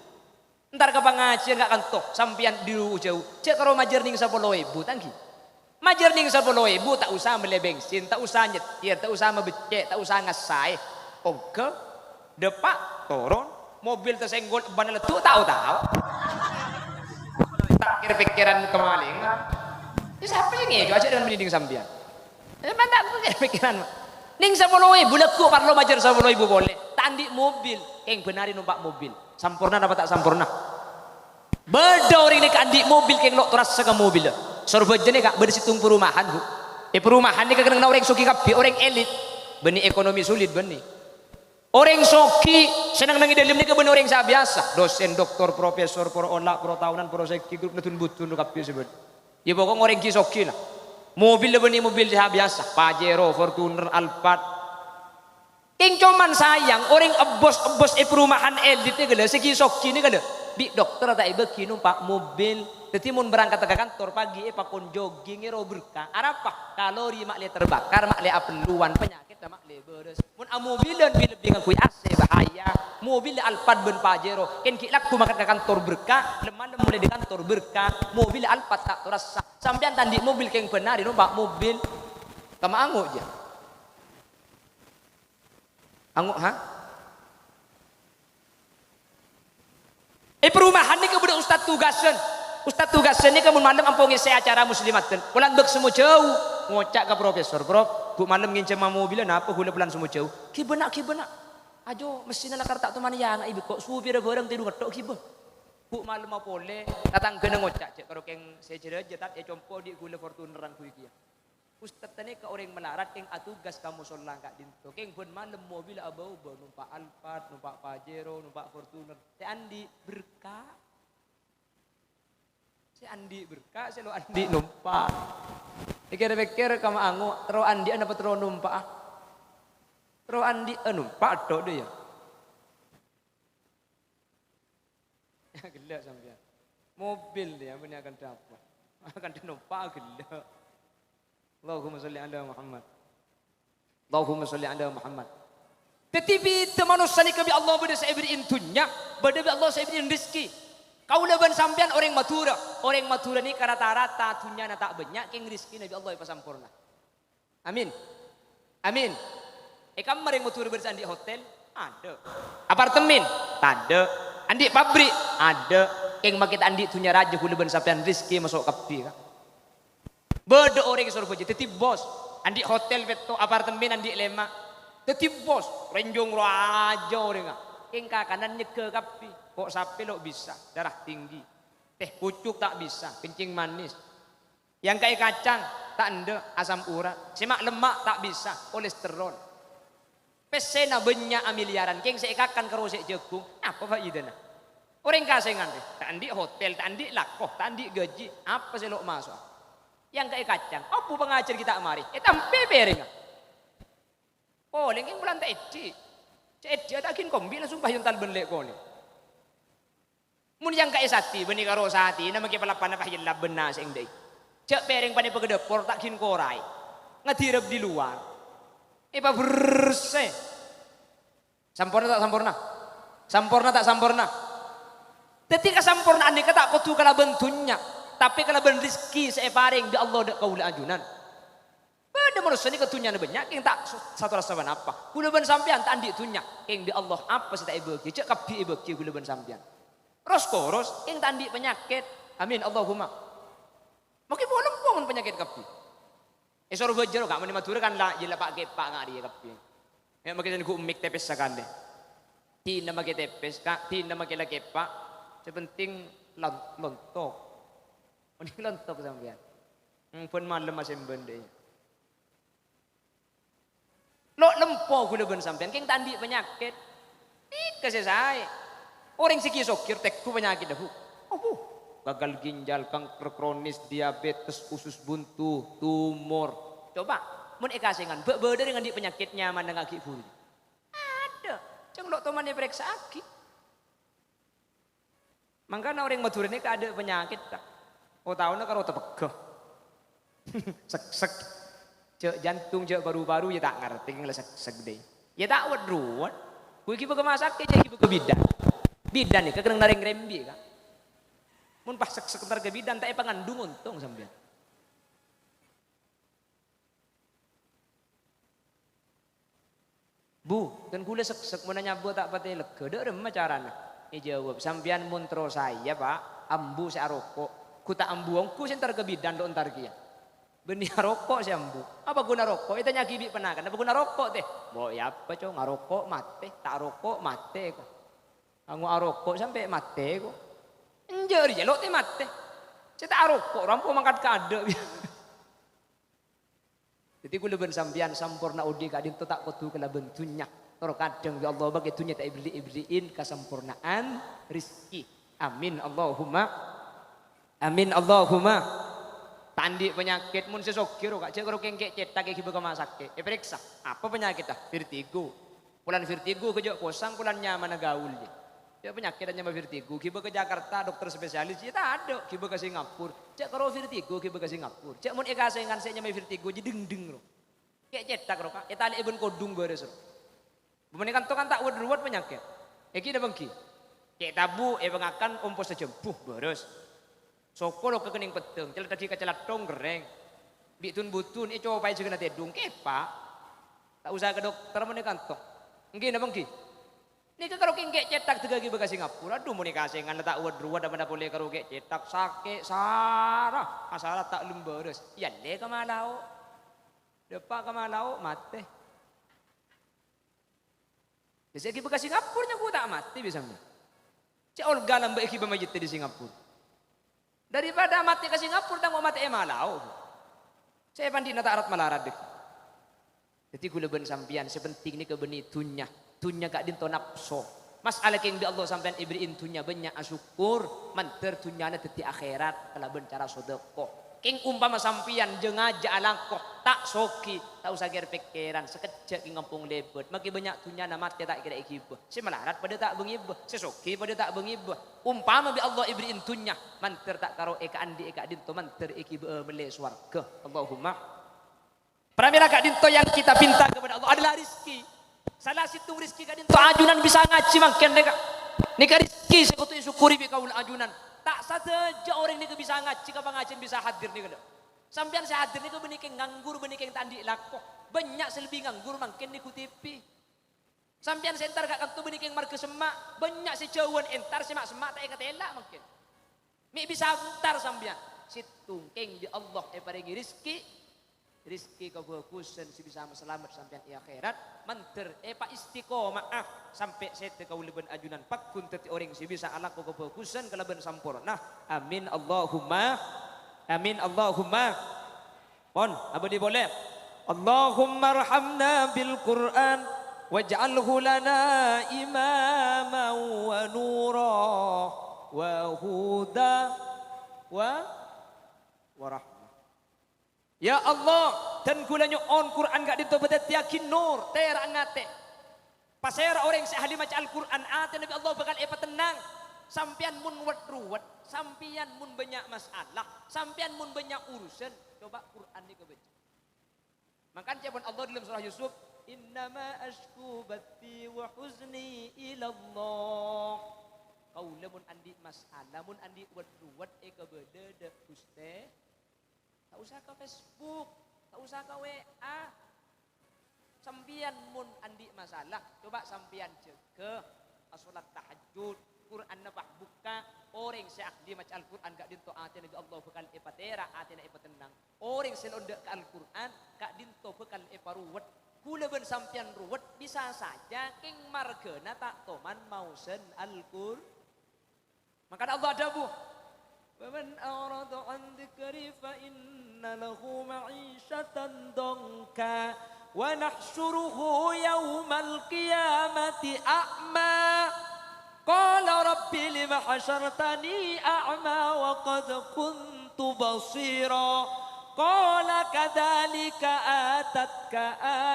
Speaker 4: Ntar ke pengajian gak kantor sampian di jauh. Cek kalau majer ning 10.000 tangki. Majer ning 10.000 tak usah beli bensin, tak usah nyetir, tak usah membecek, tak usah ngasai. Oke, depak turun mobil tersenggol ban letu tahu. Tak kira pikiran kemaling. Ini siapa yang ngejo aja dengan meninding sampian. Mana aku pikiran. Ning 10.000 leku parlo bajar 10.000 boleh. Tandi mobil, yang benari numpak mobil. Sampurna dapat tak sampurna? Beda orang ini kandi mobil keng lo teras ke mobil. Sorbejen kak bersitung perumahan bu. Perumahan ini kadang orang soki kapi orang elit. Beni ekonomi sulit beni. Orang soki senang nangi dalam ni keben orang saya biasa. Dosen, doktor, profesor, pro olah, pro tahunan, pro seki grup netun butun kapi sebut. Ya pokok orang ki soki lah. Mobil beni mobil saya biasa. Pajero, Fortuner, Alphard. Keng cuman sayang orang bos perumahan elit ni gila segi soki ni gila. Bi dokter tak ibu kinu pak mobil, jadi mun berangkat ke kantor pagi pakon jogging ero berkah. Arapa kalori mak le terbakar, mak le apeluan penyakit mak le beres. Mun mobilan bil lebih ngakui AC bahaya. Mobil Alphard ben Pajero, ken kilak ku makan ke kantor berkah, lemah mulai di kantor berkah. Mobil Alphard tak terasa. Sampean tandi mobil keng benar numpak mobil, kama angu je. Angu ha? Perumahan ni kemudian Ustaz tugasan. Ustaz tugasan ni kemudian malam ampun ngisi acara muslimat. Pulang bek semua jauh. Ngocak ke profesor. Prof, bu malam ngincam mobil apa hula pulang semua jauh. Kibena. Ajo mesin ala kartak teman yang ibu kok supir barang tidur ngetok kiben. Bu malam apa boleh datang kena ngocak cek kalau keng saya cerita jetat compo di gula Fortuner rang kuikia. Ustaz tadi ke orang melarat keng atugas kamu solang kak dinto. Keng pun malam mobil abau numpak Alphard, numpak Pajero, numpak Fortuner. Si Andi berkah. Si lo Andi numpak. Pikir-pikir kamu angu, terus Andi anda terus numpak. Terus Andi numpak dok dia. Ya gila sampean. Mobil dia punya akan dapat. Akan dinumpak gila. Allahumma salli ala Muhammad. Allahumma salli ala Muhammad. Tetapi manusia ni kami Allah benda saya beri intunya, benda Allah saya beri rezeki. Kau leban sampean orang matura. Orang matura ni rata-rata tunya na tak banyak keng rezeki Nabi Allah pasampurna. Amin. Amin. Kamu orang matura bersandi hotel? Ada. Apartemen? Ada. Andi pabrik? Ada. Keng makit andi tunya raja ku leban sampean rezeki masuk kapi kan. Beda orang yang suruh jadi bos. Andi hotel beto apartemen andi lema. Jadi bos. Renjong raja orang. Kengka kanan nyeke kapi. Kok sapi lo bisa. Darah tinggi. Teh pucuk tak bisa. Kencing manis. Yang kayak kacang tak ada asam urat. Semak lemak tak bisa. Kolesterol. Pesena banyak miliaran. Keng seikakan kerosek jagung. Apa faedahnya? Orang kasengan deh. Tak andi hotel, tak andi lakoh, tak andi gaji. Apa sih lo masuk? Yang kayak kacang, apa pengajar kita mari? Tampe bering. Oh, lengking bulan tak edi. Edi tak kin kombi langsung payung tal benlek kone. Mun yang kayak sati, beni karo sati, nama kita pelapan apa yang benas yang deh. Cek bering pada pegedepor tak kin korai, ngadirep di luar. Apa bersih? Sampurna tak sampurna? Sampurna tak sampurna? Ketika sampurna anda kata aku tuh kalau bentuknya. Tapi kalau ben rezeki saya paring di Allah dak kaula ajunan. Pada manusia ni ketunya banyak yang tak satu rasa apa. Kula ben sampean tak andi tunya. Yang di Allah apa sih tak ibu cek kapi ibu kula ben sampean. Koros yang tak andi penyakit. Amin Allahumma. Makin bolong pongon penyakit kapi. Esor bejero gak meni matur kan lah jela pak kepak ngari kapi. Ya makin ku mik tepes sakande. Ti nama ke tepes kak, ti nama ke la kepak. Sepenting lontok. Ini lontok sampean. Pun malam masih benda. Lo lempo gula ben sampean keng tandi penyakit. Kasih saya. Orang sikisokir tekku penyakit dah. Gagal ginjal, kanker kronis, diabetes, usus buntu, tumor. Coba mun ekasengan beda dengan di penyakit nyaman dengan kaki furi. Ada. Ceng lo teman dia periksa aki. Mangkana orang matur ini ada penyakit tak. Oh tahu nak karo tepegah. Sek cek jantung cek baru-baru ya tak ngerti ngela sek deh. Ya tak wedruan. Kuwi ki bege masak ke iki bege bidan. Bidan ni kekenang nareng rembi kan. Mun pas sek ke bidan tak pangandung untung sampean. Bu, kan kula sek mun nyabo tak pate lega. Dek remah carana. Jawab sampean mun terus saya Pak, ambu saya rokok. Ku tak ambuang ku sentar ke bidan do entar kia. Benih rokok siambu. Apa guna rokok? Itu nyaki bi pernah kan? Apa guna rokok teh? Bo ya apa cow ngarokok mate, tak rokok mate kok. Anggo arokok sampai mate kok. Enjer jelok teh mate. Saya tak rokok, rampo mangkat kada. Jadi gue leben sambian sampurna udi kadin tu tak kutu kala bentunya. Toro kadang ya Allah bagi tunya tak ibliin kesempurnaan rizki. Amin Allahumma. Amin Allahumma. Tandi penyakit mun sesokiro kak cek kengkek cetak ke rumah sakit. Periksa apa penyakit dah? Vertigo. Pulan vertigo ke kosong pulan nyaman gaul je. Ya penyakit dan nyama vertigo. Kiba ke Jakarta dokter spesialis ya tak ada. Kiba ke Singapura. Cek kalau vertigo kiba ke Singapura. Cek mun eka sengan saya nyama vertigo je deng ro. Kayak cetak ro kak. Eta ibn kodung beres ro. Bumene kan to kan tak ruwet penyakit. Eki dah bengki. Kayak tabu pengakan ompos sejempuh beres. Soko lo kekening peteng, celat tadi kecelat dong gereng. Bitun butun, coba aja kena tedung kepa. Tak usah ke dokter mana kantong. Nggih napa nggih? Nika karo kengke cetak tiga gi bekas Singapura, aduh mau nikah sengan letak uad apa ndak boleh karo kek cetak sakit sarah, masalah tak lemberes. Ya le ka malau. Depa ka malau mate. Jadi gi bekas Singapura nya ku tak mati bisa. Cek Olga lambe ki bamajit di Singapura. Daripada mati ke Singapura dan mau mati malau. Saya pandi nata arat malarad dek. Jadi gula ben sampian sepenting ni ke beni tunya. Tunya gak dinto nafsu. Masalah keng di Allah sampean ibriin tunya banyak asyukur. Manter tunya na teti akhirat. Kalau ben cara sedekah. Keng umpama sampian jengaja alangkoh. Tak soki. Tak usah kira pikiran. Sekejap keng ngampung lebet. Maki banyak tunya na mati tak kira ikibah. Si melarat pada tak bengibah. Si soki pada tak bengibah. Umpama bi Allah ibriin tunya. Manter tak karo eka andi eka dinto. Manter ikibah mele swarga. Allahumma. Pramila kak dinto yang kita pinta kepada Allah adalah rizki. Salah situng rizki kak dinto ajunan bisa ngaji makin deka. Nika rizki sekutu syukuri bi kaul ajunan. Tak saja orang ni bisa ngaji ke pengajian bisa hadir ni kena. Sampian saya hadir ni ke benikeng nganggur benikeng tandi lakoh. Banyak selebih nganggur makin ni kutipi. Sampian sentar kak kantu benikeng marga semak. Banyak sejauhan entar semak-semak tak ikat elak makin. Mi bisa entar sampian. Situng keng di Allah paringi rizki. Rizki kebagusan si bisa selamat sampai di akhirat manter pak istiqomah sampai sete kau leben ajunan pakun teti orang si bisa anak kebagusan kelaban sampurna amin Allahumma amin Allahumma pon apa di boleh Allahumma arhamna bil Quran waj'alhu lana imama wa nura wa huda wa rahmah. Ya Allah, dan gulanya on Quran gak ditobat yakin nur, tera ngate. Pasera orang sehali maca Al-Quran, ate Nabi Allah bakal tenang. Sampian mun ruwet, sampian mun banyak masalah, sampian mun banyak urusan, coba Quran ni kebaca. Makanya jawaban Allah dalam surah Yusuf, innama ashku bathi wa huzni ila Allah. Kau mun andi masalah, mun andi ruwet kebeda Gusti. Tak usah ke Facebook, tak usah ke WA. Sampian mun andi masalah, coba sampian ke salat tahajud, Quran nabah buka, orang seakdi maca Al-Quran gak dinto ate Nabi Allah bekal epatera, ate na epatenang. Orang selonde ke Al-Quran gak dinto bekal eparuwet. Kula ben sampian ruwet bisa saja king margana tak toman mausen Al-Qur'an. Maka Allah dabuh وَمَنْ أَعْرَضَ عَنْ ذِكْرِي فَإِنَّ لَهُ مَعِيشَةً ضَنْكًا وَنَحْشُرُهُ يَوْمَ الْقِيَامَةِ أَعْمَى قَالَ رَبِّ لِمَ حَشَرْتَنِي أَعْمَى وَقَدْ كُنْتُ بَصِيرًا قَالَ كَذَلِكَ آتَتْكَ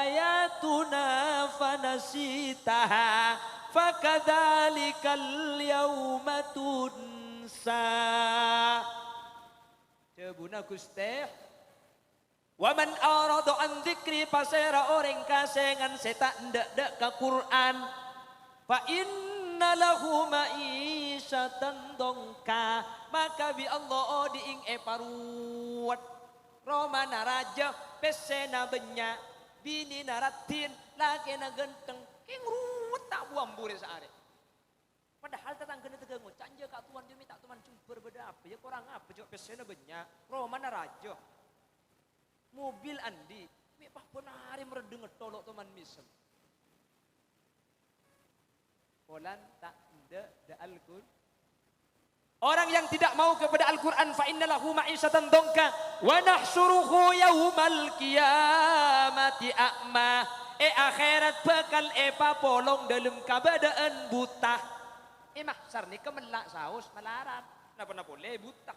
Speaker 4: آيَاتُنَا فَنَسِيتَهَا فَكَذَلِكَ الْيَوْمَ تُنْسَى Cebuna Gusti wa man arada an dzikri pasera orang kasengan setak ndak ke Quran fa inna lahu ma'isyatan dongka maka bi Allah diing paruwat romana raja pesena benya bini naratin lagi na genteng king ruwet tak buang bure saare. Padahal tetangga tegang canja kak tuan dia minta tuan jumper beda apa ya kurang apa jawab pesena banyak romana raja mobil andi mi pah benari meredeng tolok teman misem polan tak da Al-Qur'an. Orang yang tidak mau kepada Al-Quran fa innalahu ma'isyatan dongka wa nahsyuruhu yaumal qiyamati a'ma. Akhirat bakal polong dalam keadaan buta. Mahsyar ni kemelak saus melarat. Kenapa boleh buta?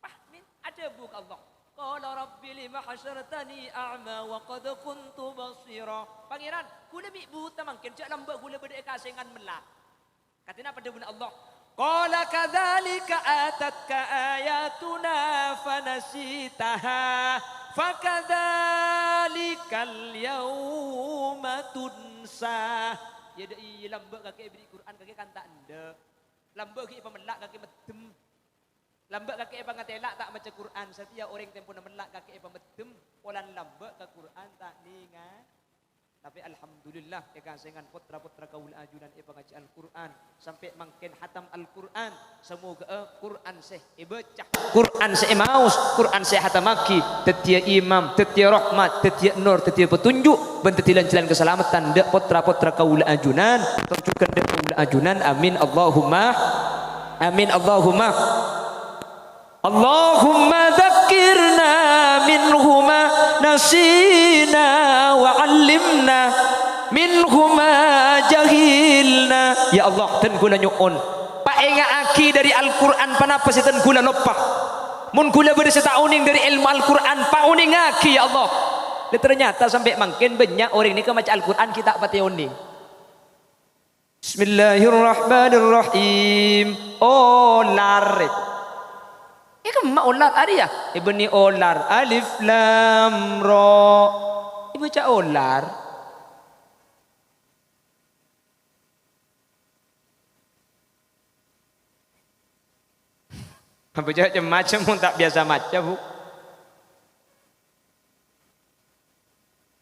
Speaker 4: Pahmin ada buk Allah. Qala rabbi lima hasyartani a'ma wa qad kuntu basira. Pangeran, kula mi buta mangkin cak lambak kula beda kasengan melak. Katina pada bunda Allah. Qala kadzalika atatka ayatuna fanasitaha fakadzalikal yauma tunsa. Ya dai lambak kaki beri Quran kaki kan tak anda. Lambak kaki pemelak kaki medem. Lambak kaki pangatela tak baca Quran. Setiap orang tempuna melak kaki pemedem polan lambak ke Quran tak ningat. Tapi alhamdulillah kekasengan putra-putra kaul ajunan ngaji Al-Quran sampai makin hatam Al-Quran. Semoga Quran seh baca Quran seh maus Quran seh hatamaki tetia imam tetia rahmat tetia nur tetia petunjuk ben tetia jalan keselamatan dak putra-putra kaul ajunan tunjukkan dak kaul ajunan. Amin Allahumma amin Allahumma Allahumma dzakirna minhuma nasina wa 'allimna minhuma jahilna. Ya Allah dan kula nyuun paenga aki dari Al-Qur'an panapa sitan kula lopah mun kula beri setauning dari ilmu Al-Qur'an pauning aki ya Allah. Dan ternyata sampai makin banyak orang ni ke baca Al-Qur'an kita pati uning. Bismillahirrahmanirrahim. Olar mak olar ada ya? Ibu ni olar alif lam ra. Ibu baca olar. Baca macam-macam pun tak biasa macam bu.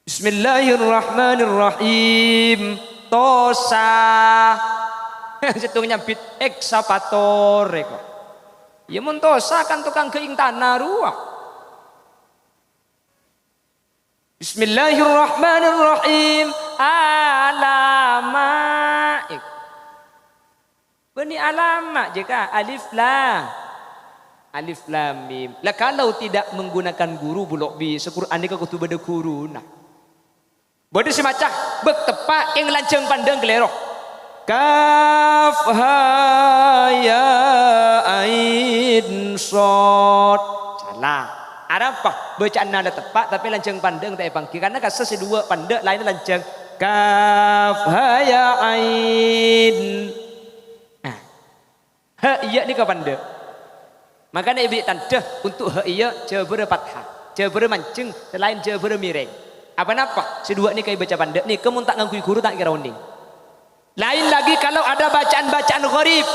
Speaker 4: Bismillahirrahmanirrahim. Tosa. Setungnya bit eksapator kok. Ya muntosa kan tukang keing tanah ruah. Bismillahirrahmanirrahim. Alama. Beni alama jika alif lam. Alif lam mim. Lah kalau tidak menggunakan guru bulok bi Al-Qur'an ni kutu beda guru nah. Beda semacam bek tepak ing lanceng pandang kelerok. Kaf ha ya ain sod. Salah. Ada apa? Bacaan nada tepat tapi lanceng pandang tak pangki karena kasih dua pandang lain lanceng. Kaf ha ya ain. Ha iya ni ka pandang. Makanya ibu tanda untuk ha iya jabara fathah, jabara mancing selain jabara miring. Apa-apa? Sedua ni kai baca pandang ni kamu tak ngangkui guru tak kira unding. Lain lagi kalau ada bacaan-bacaan gharib.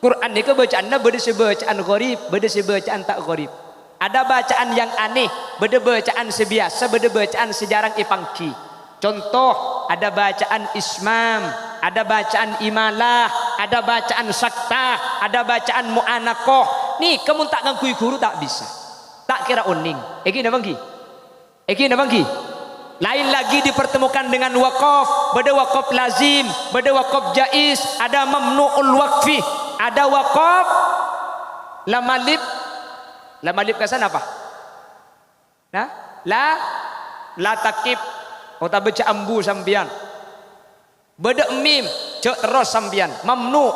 Speaker 4: Quran ni ke bacaannya beda sebacaan gharib, beda sebacaan tak gharib. Ada bacaan yang aneh, beda bacaan sebiasa, beda bacaan sejarang ipangki. Contoh, ada bacaan ismam, ada bacaan imalah, ada bacaan sakta, ada bacaan mu'anakoh. Nih, kamu tak ngangkui guru tak bisa. Tak kira uning. Eki nabangki? Eki nabangki? Lain lagi dipertemukan dengan wakaf, beda wakaf lazim, beda wakaf jaiz, ada mamnu'ul waqfi, ada wakaf lamalib. Lamalib kesan apa? Nah, la takib. Kota baca ambu sambian. Beda mim, cek terus sambian. Mamnu.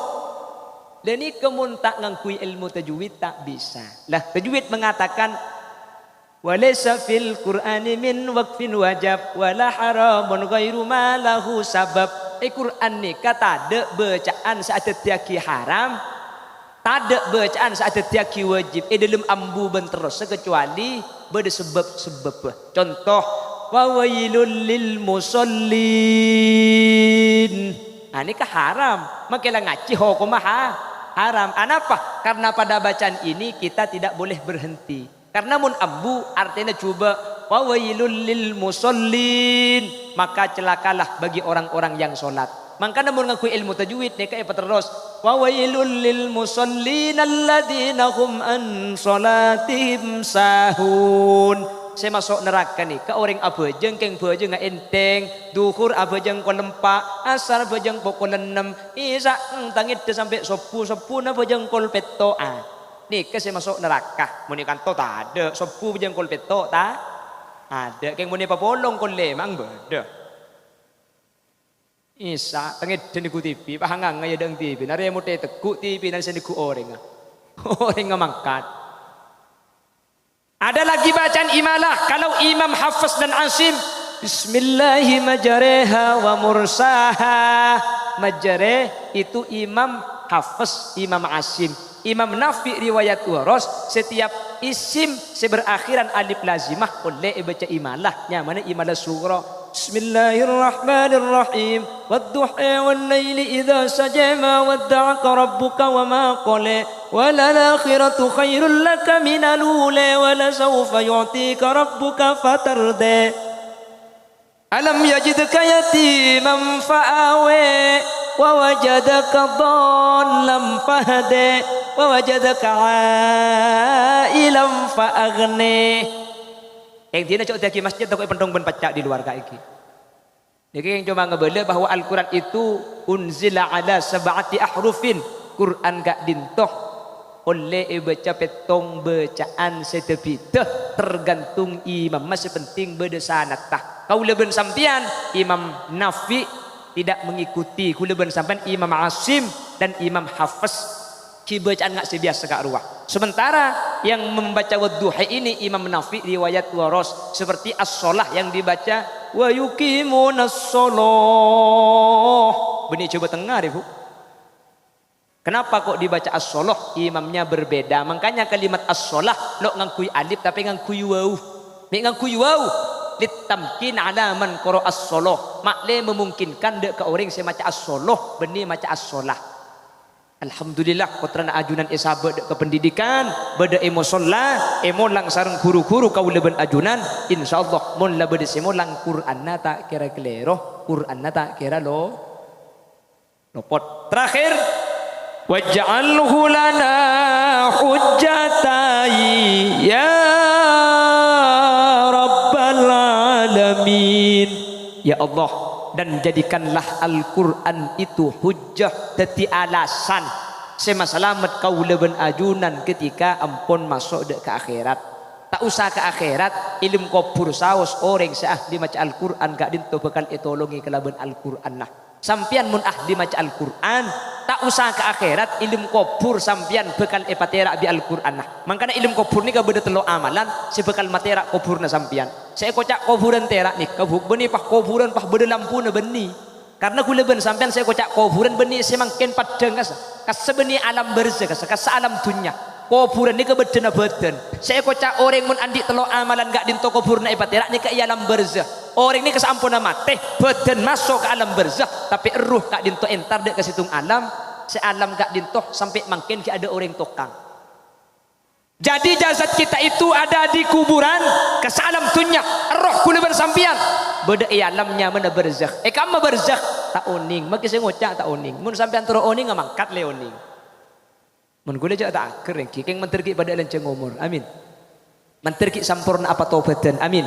Speaker 4: Dan ini kamu tak ngangkui ilmu tajwid tak bisa. Lah tajwid mengatakan walaysa fil Qur'ani min waqfin wajab wala haramun ghairu ma lahu sabab. Quran ni kata ada bacaan saat tiaki haram, tak ada bacaan saat tiaki wajib. Dalam ambu ben terus kecuali beda sebab-sebab. Contoh wa wailul lil musallin. Ini kah haram? Makilah ngaji hukum haram. Kenapa? Karena pada bacaan ini kita tidak boleh berhenti. Karena mun ambu artinya coba wa wailul lil musallin, maka celakalah bagi orang-orang yang solat. Maka namun ngaku ilmu tajwid nek apa terus wa wailul lil musallin alladzina hum an salatihim sahun. Saya masuk neraka nih ke orang abajeng keng bajeng nggak enteng duhur abajeng ko lempak asar bajeng pokok 6 isa tangit sampai sepu na bajeng kol peto nih ke saya masuk neraka muni kanto tak ada sepu bajeng kol peto tak ada keng muni papolong kol lemang beda isa tangit dan ikut TV pahangang ngaya deng TV nari mute tekuk TV nari saya diku orang ngamangkat. Ada lagi bacaan imalah kalau imam hafaz dan asim bismillahi majreha wa mursaha. Majreh itu imam hafaz, imam asim. Imam Nafi riwayat waros setiap isim seberakhiran alif lazimah boleh baca imalah. Yang mana imalah surah Bismillahirrahmanirrahim wadduha wal laili idza saja ma wadda'aka rabbuka wa ma qala walal akhiratu khairul laka minal ula wala sawfa yu'tika rabbuka fatarda alam yajidka yatiman fa'awa wa wajadaka dhallan fahada wa wajadaka 'ailan fa'aghna. Yang dia nak cakap masjid takut pendong ben pacak di luar kak iki. Jadi yang cuma ngebela bahwa Al-Quran itu unzila ala sab'ati ahrufin. Quran gak dintoh oleh baca petong bacaan setepitah tergantung imam masih penting berdesanatah. Kau leben sampian Imam Nafi tidak mengikuti. Kau leben sampian Imam Asim dan Imam Hafiz. Ki bacaan gak sebiasa kak ruah. Sementara yang membaca wadduha ini Imam Nafi riwayat waros seperti as-sholah yang dibaca wa yuqimunas sholah. Benih coba dengar ibu. Kenapa kok dibaca as-sholah? Imamnya berbeda. Makanya kalimat as-sholah lo ngangkui alif tapi ngangkui waw. Ngangkui waw litamkin ala man qara as-sholah. Makle memungkinkan dek ke orang saya maca as-sholah benih maca as-sholah. Alhamdulillah putrana ajunan esa beda kependidikan beda emosolla emolang sareng guru-guru kau leben ajunan insyaallah mun la beda semolang Qur'anna tak kira kelero Qur'anna tak kira lo lopot. Terakhir waj'alhu lana hujjatai ya rabbal alamin. Ya Allah, dan jadikanlah Al-Quran itu hujjah dadi alasan sema selamat kau leben ajunan ketika ampun masuk ke akhirat. Tak usah ke akhirat ilmu kubur saus orang seahli maca Al-Quran gak dinto bakal etolongi kelaban Al-Quran nah. Sampian mun ahli maca Al-Quran tak usah ke akhirat ilmu kubur sampian bakal epatera bi Al-Quran nah. Makanya ilmu kubur ni gak beda telo amalan sebekal matera kuburna sampian. Saya kocak kuburan terak nih kabuk beni pah kuburan pah beda lampu na beni. Karena kula ben sampean saya kocak kuburan beni semangken padang kas sebeni alam barzah kas alam dunya. Kuburan ni kebedena badan. Saya kocak orang mun andi telo amalan gak dinto kuburna epatera ni ke alam barzah. Orang ni kesampuna mate badan masuk ke alam barzah tapi ruh gak dinto entar dek ke situng alam. Sealam gak dinto sampai mangken ki ada orang tokang. Jadi jasad kita itu ada di kuburan ke alam dunya. Roh kula bersampian beda alamnya mana barzakh. Kamu barzakh tak oning maki saya ngocak tak oning. Mun sampean turu oning ngamangkat le oning. Mun kula jak tak aker ki keng menterki pada lenceng umur. Amin. Menterki sampurna apa taubatan. Amin.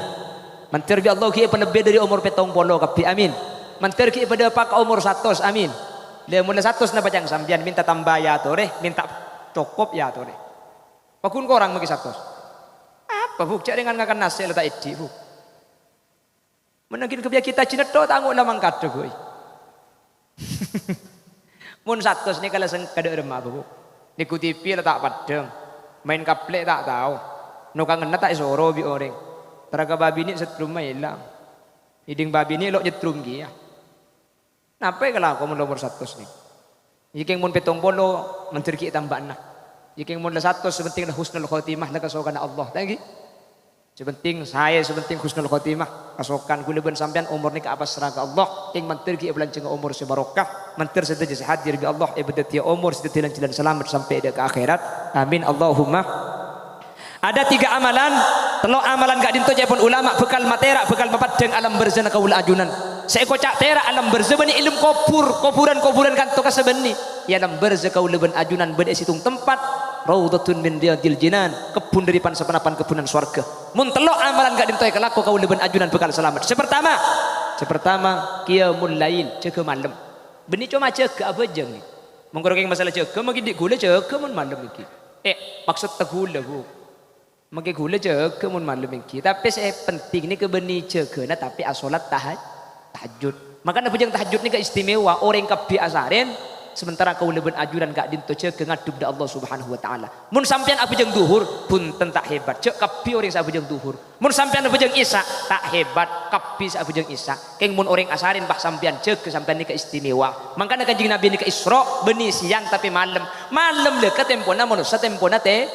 Speaker 4: Menterki Allah ki lebih dari umur 70 kabeh. Amin. Menterki pada pak umur 100. Amin. Le mun 100 na bacang sampean minta tambah ya tore, minta cukup ya tore. Pakun ko orang magi 100. Apa bu? Cak dengan ngakan nasi letak edi bu. Menangkin kebiak kita Cina do tangguh lamang kado bu. Mun 100 ni kalau kada remah bu. Niku TV letak padang. Main kaplek tak tahu. Nukang ngena tak isoro bi orang. Teraga babi ni setrum hilang. Hiding babi ni lok jetrum dia. Napa kalau aku mun nomor 100 ni? Jika mun petong bolo menteri kita tambah nah. Jika mun 100 sepenting husnul khotimah la kasokan Allah. Lagi. Sepenting saya sepenting husnul khotimah kasokan kula ben sampean umur ni ka apa seraka Allah ing menteri ki bulan cenga umur sebarokah menteri sedaja sehat diri bi Allah ibadati umur sedaja jalan selamat sampai ke akhirat. Amin Allahumma. Ada 3 amalan, telo amalan gak dinto pun ulama bekal matera bekal mapadeng alam berzana kaula ajunan. Saya kocak tera alam berzana bani ilmu kuburan kan to kasabeni. ya lamber zakau leben ajunan beda situng tempat raudhatun min riyadil jinan, kebun dari sepenapan kebunan surga. Mun telok amalan gak dintoy kelaku kau leben ajunan bekal selamat. Sepertama qiyamul lail, jaga malam. Beni cuma jaga apa jeng ni. Mengkoreng masalah jaga magi dik gula jaga mun malam iki. Maksud tegula bu. Magi gula jaga mun malam iki. Tapi saya penting ni ke beni jaga na tapi asolat tahajud. Makanya bujang tahajud ni keistimewa orang kabi asarin. Sementara kau leben ajuran gak dintoce ke ngadub da Allah Subhanahu wa taala. Mun sampean abujang duhur pun tak hebat. Cek kapi orang sa abujang duhur. Mun sampean abujang isya tak hebat kapi sa abujang isya. Keng mun orang asarin bah sampean cek ke sampean ni keistimewa. Makanya kanjeng Nabi ni ke Isra beni siang tapi malam. Malam le ke tempona manusia tempona te.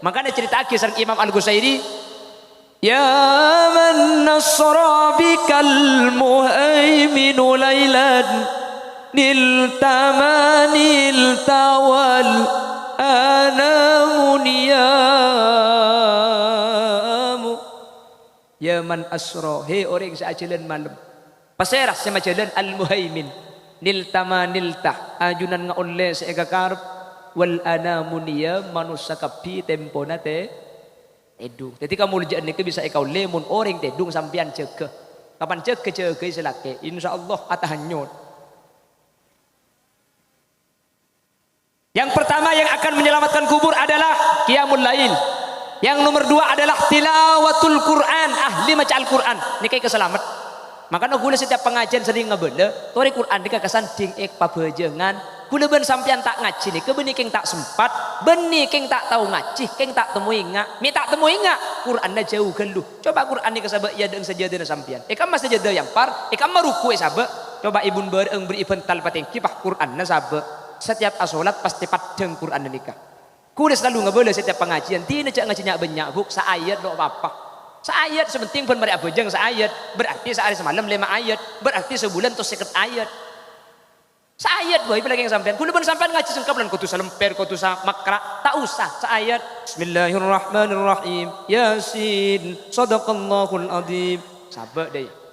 Speaker 4: Makanya cerita kisah Imam Al-Ghushairi ya man nasra bikal muhaiminu lailan niltamanil tawal anamuniyamu ya man asra he orang sa jalan malam paseras sa jalan al muhaimin niltamaniltah ajunan nga ulle sa igakarp wal anamuniya manusa kapi tempona te edung jadi kamu lejaan ni bisa ikaw lemon orang tedung sampian jaga kapan jaga selake insyaallah atahanyot. Yang pertama yang akan menyelamatkan kubur adalah qiyamul lail. Yang nomor 2 adalah tilawatul Quran, ahli maca Al-Quran. Ini kayak keselamat. Makanya gula setiap pengajian sering ngebele, tori Quran dika kesanding ek pabejengan. Gula ben sampean tak ngaji nih, kebeni keng tak sempat, beni keng tak tahu ngaji, keng tak temui ngak, mi tak temui ngak. Qurannya jauh geluh. Coba Quran nih kesabak ya dengan sajadah sampean. Ekam mas sajadah yang par, ekam maruku sabak. Coba ibun bereng beri ibental pateng kipah Qurannya sabak. Setiap asolat pasti padeng Quran nikah. Kuda selalu ngebele setiap pengajian. Tina cak ngajinya banyak buk saayat do apa. Saayat sepenting pun mereka bejeng saayat. Berarti sehari semalam 5 ayat. Berarti sebulan tuh 50 ayat. Saayat boy pelagi yang sampean. Kuda pun sampean ngaji sengkap lan kutu salemper kutu makra. Tak usah saayat. Bismillahirrahmanirrahim. Yasin. Sadaqallahul adzim. Sabar deh.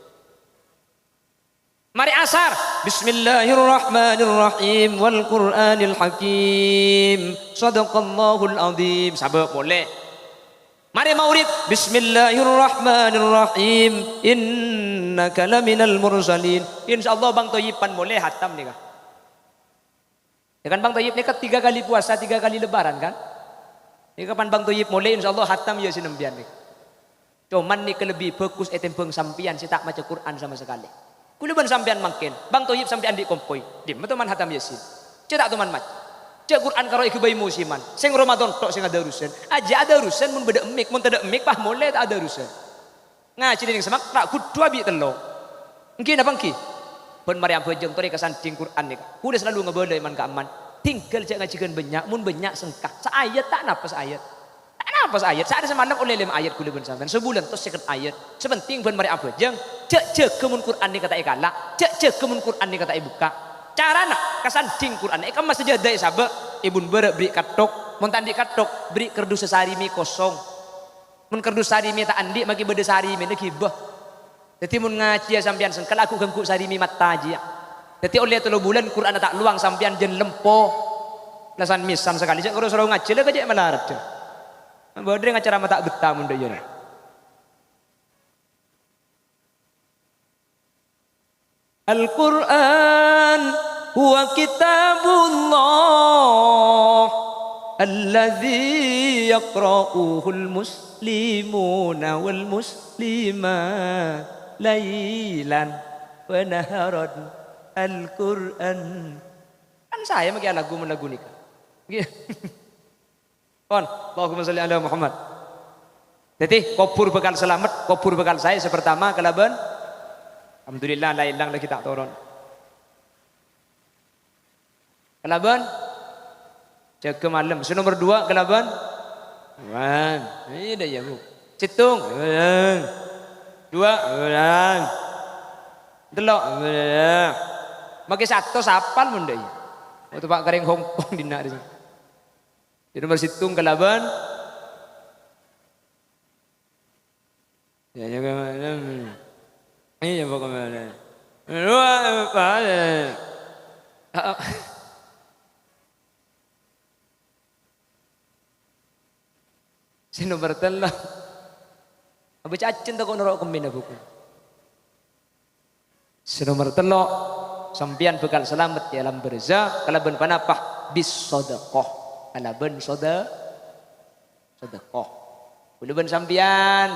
Speaker 4: Mari asar Bismillahirrahmanirrahim wal Qur'anil Hakim sadaqallahul azim sabab boleh. Mari maulid Bismillahirrahmanirrahim innaka laminal mursalin insyaallah Bang Toyipan boleh hatam nih kan. Ya kan Bang Toyib nih kan 3 kali puasa 3 kali lebaran kan. Ini kapan Bang Toyib boleh insyaallah hatam ya sinembian nih. Cuman nih lebih fokus etempeng sampian si tak maca Quran sama sekali. Kuluban sampean makin, Bang Toyib sampean di kompoi, di teman hatam yasin. Cetak teman mat. Cek Quran karo iku bayi musiman. Sing Ramadan tok sing ada urusan. Aja ada urusan mun beda emik, mun tidak emik pah mulai tak ada urusan. Ngaji ning semak tak kudu abi telo. Engki napa engki? Pun mari ambejeng tori kesanding Quran nika. Kudu selalu ngebode iman ka aman. Tinggal cek ngajikan banyak, mun banyak sengkak. Saayat tak napas ayat. Apa ayat? Saya ada semalam oleh 5 ayat kuliah sampean sebulan terus 2 ayat. Sepenting pun mari abejeng cek kemun Quran ni kata ikala, cek kemun Quran ni kata ibuka. Carana kasanding Quran. Ikam masih jadah sabak ibun beri katok, mun tandi katok beri kerdus sesarimi kosong. Mun kerdus sarimi tak andi magi bede sarimi lagi bah. Jadi mun ngaji sampean sengkel aku ganggu sarimi mata aja. Jadi oleh 3 bulan Quran tak luang sampean jen lempo. Lasan misan sekali cek kalau ngaji lah kajak melarat. Bodreng acara mata betah munda ya. Al-Quran huwa kitabullah alladzi yaqra'uhul muslimuna wal muslimat lailan wa naharan Al-Quran. Kan saya magi lagu nikah. Kon, Allahumma sholli ala Muhammad. Jadi kubur bekal selamat, kubur bekal saya sepertama kelaban. Alhamdulillah la ilang lagi tak turun. Kelaban jaga malam. Nomor 2 kelaban. Ini dah ya bu. Citung. 2. Delok. Maki 1 sapal mun deui. Waktu Pak Kering Hongkong dina di sana. Di nomor situng kelaban. Ya kemana? Ini apa kemana? Nomor 3. Abu cacin tak kau norok kemin buku. Nomor 3 sampian bekal selamat di alam barzakh kalaban panapah bis sedekah. Alaban sedekah. Ulaban sampian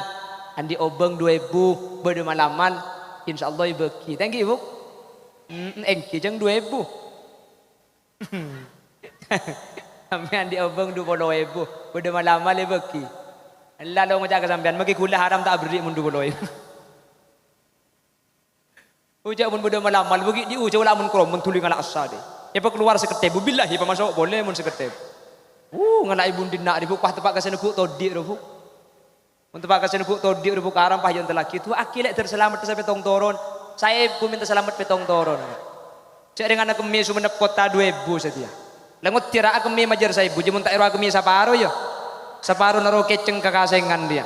Speaker 4: andi obeng 2000 bade malaman insyaallah ibeki. Thank you, Bu. Engki jeng 2000. Sampean di obeng 20.000 bade malaman ibeki. Lalu ngajak sampean magi kula haram tak beri mun 20.000. Ujak mun bade malaman bagi di ujak lamun krom mun tuling ala asa de. Ya keluar seketep billahi pamasuk boleh mun seketep. Ngana ibu dina di bukah tempat kasih nuku todi rubu. Untuk tempat kasih nuku todi rubu karam pah yang telaki tu akilek terselamat sampai tong toron. Saya ku minta selamat petong toron. Cek dengan kami sumenep kota 2000 setia. Lengut tira kami majar saya bu jemun tak ero kami saparo ya. Saparo naro keceng kakasengan dia.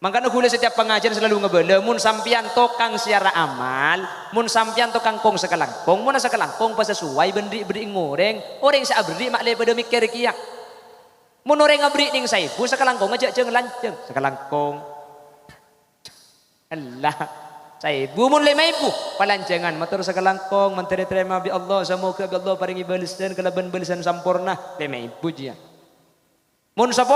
Speaker 4: Makanya kula setiap pengajian selalu ngebele mun sampian tokang siara amal, mun sampian tokang kong sekelangkong, mun sekelangkong pas sesuai beri ngoreng, orang sa abri mak le pada mikir kiyak. Mun orang abri ning saibu sekelangkong aja jeung lanceng, sekelangkong. Allah. Saibu mun 5.000 palancengan matur sekelangkong menteri terima bi Allah semoga bi Allah paringi balesan kalaban balesan sampurna 5.000 dia. Mun 10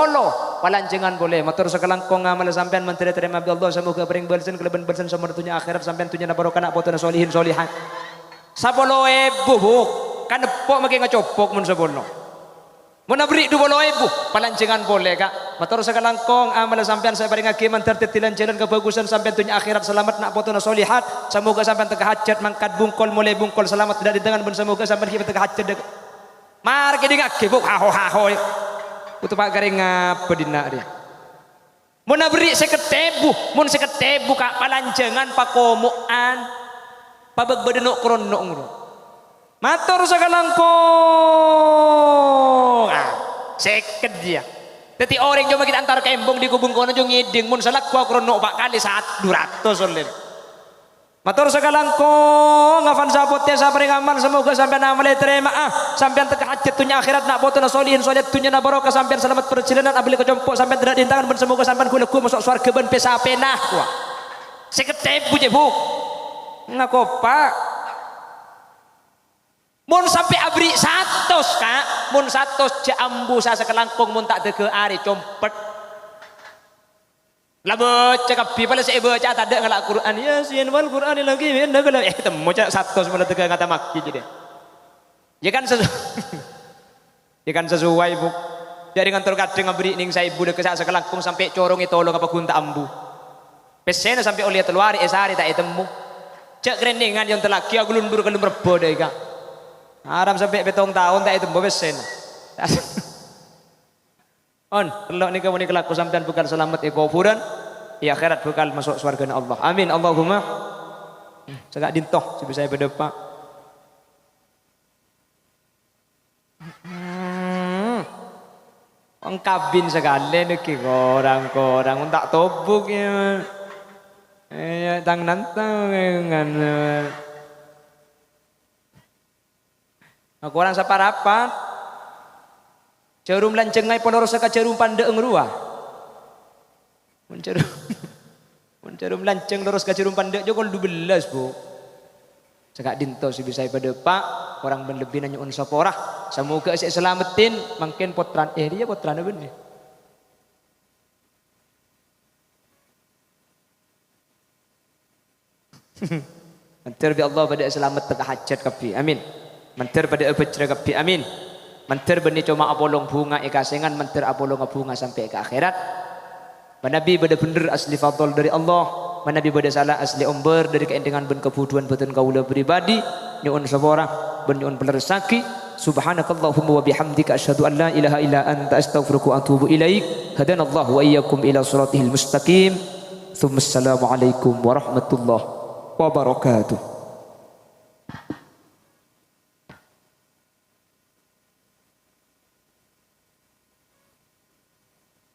Speaker 4: palancengan boleh matur sekelangkong ngamal sampean menteri terima bi Allah semoga paring balesan kalaban balesan sampurna akhirat sampean tunya na barokah nak potona solihin solihan. 10.000 Bu kan nepok maki ngacopok mun 10. Mun abri 20.000 palancengan boleh Kak. Matur sekelangkong amal sampean saya paring agi mantar tetilan jalan kebagusan sampean tunya akhirat selamat nak potona solihat. Semoga sampean teka hajat mangkat bungkol mulai bungkol selamat tidak di tangan ben semoga sampean kita teka hajat. Mar ke dingake Bu haho. Untuk pak garing apa dina dia. Mun abri 50.000, mun 50.000 Kak palancengan pakomoan. Pabeg bedenok kronok ngono. Matur sekelangkong. Seket dia. Dadi orang cuma kita antar kembong di kubung kono jo ngiding mun salak gua kronok pak kali 200 solen. Matur sekelangkong ngafan sapotnya sapring amal semoga sampean amal terima sampean teka hajat tunya akhirat nak potona solihin solihat tunya na barokah sampean selamat perjalanan abli kecompok sampean tidak dintangan ben semoga sampean kula masuk surga ben pesapenah gua. 50.000 Bu. Ngako Pak. Mun sampai abri 100 Kak, mun 100 jambu sa sekelangkong mun tak dege ari compet. Lah baca kapi pala saya baca tak ada ngalak Quran Yasin wal Quran lagi benda kala temu cak 100 mun dege ngata maki jadi. Ya kan sesuai Bu. Dari kantor kadang ngabri ning saya budak ke sekelangkong sampai corong itu tolong apa gunta ambu. Pesena sampai oleh teluari esari tak temu. Cak kereningan yang telaki aku lundur ke lumur bodoh Kak. Haram sampai betong tahun tak itu besen. On, kalau ni kamu ni kelaku sampean bekal selamat ekufuran, ya akhirat bekal masuk surga Allah. Amin Allahumma. Segak dintoh sebisa saya berdepak. Ang kabin sekali ni korang tak tobuk ya. Tang nantang dengan. Aku orang saparapat. Jarum lancengai ponoros ka jarum pandeeng ruah. Mun jarum lanceng lurus ka jarum pandek jo kol 12 Bu. Cekak dinto si bisa pada Pak orang berlebih nanya unsur porah. Semoga saya selamatin mungkin potran dia potran bener. Mantir bi Allah pada selamat teka hajat kapi. Amin. Mantir pada abajra kapi. Amin. Mentir benih cuma apolong bunga ikasengan mentir apolong bunga sampai ke akhirat. Nabi bener-bener asli fadl dari Allah. Nabi beda salah asli umber dari keendengan ben kebutuhan beten kaula pribadi. Nyuun sabora ben nyuun pelersaki. Subhanakallahumma wa bihamdika asyhadu an la ilaha illa anta astaghfiruka wa atubu ilaik. Hadanallahu wa iyyakum ila siratihil mustaqim. Assalamualaikum warahmatullahi wabarakatuh.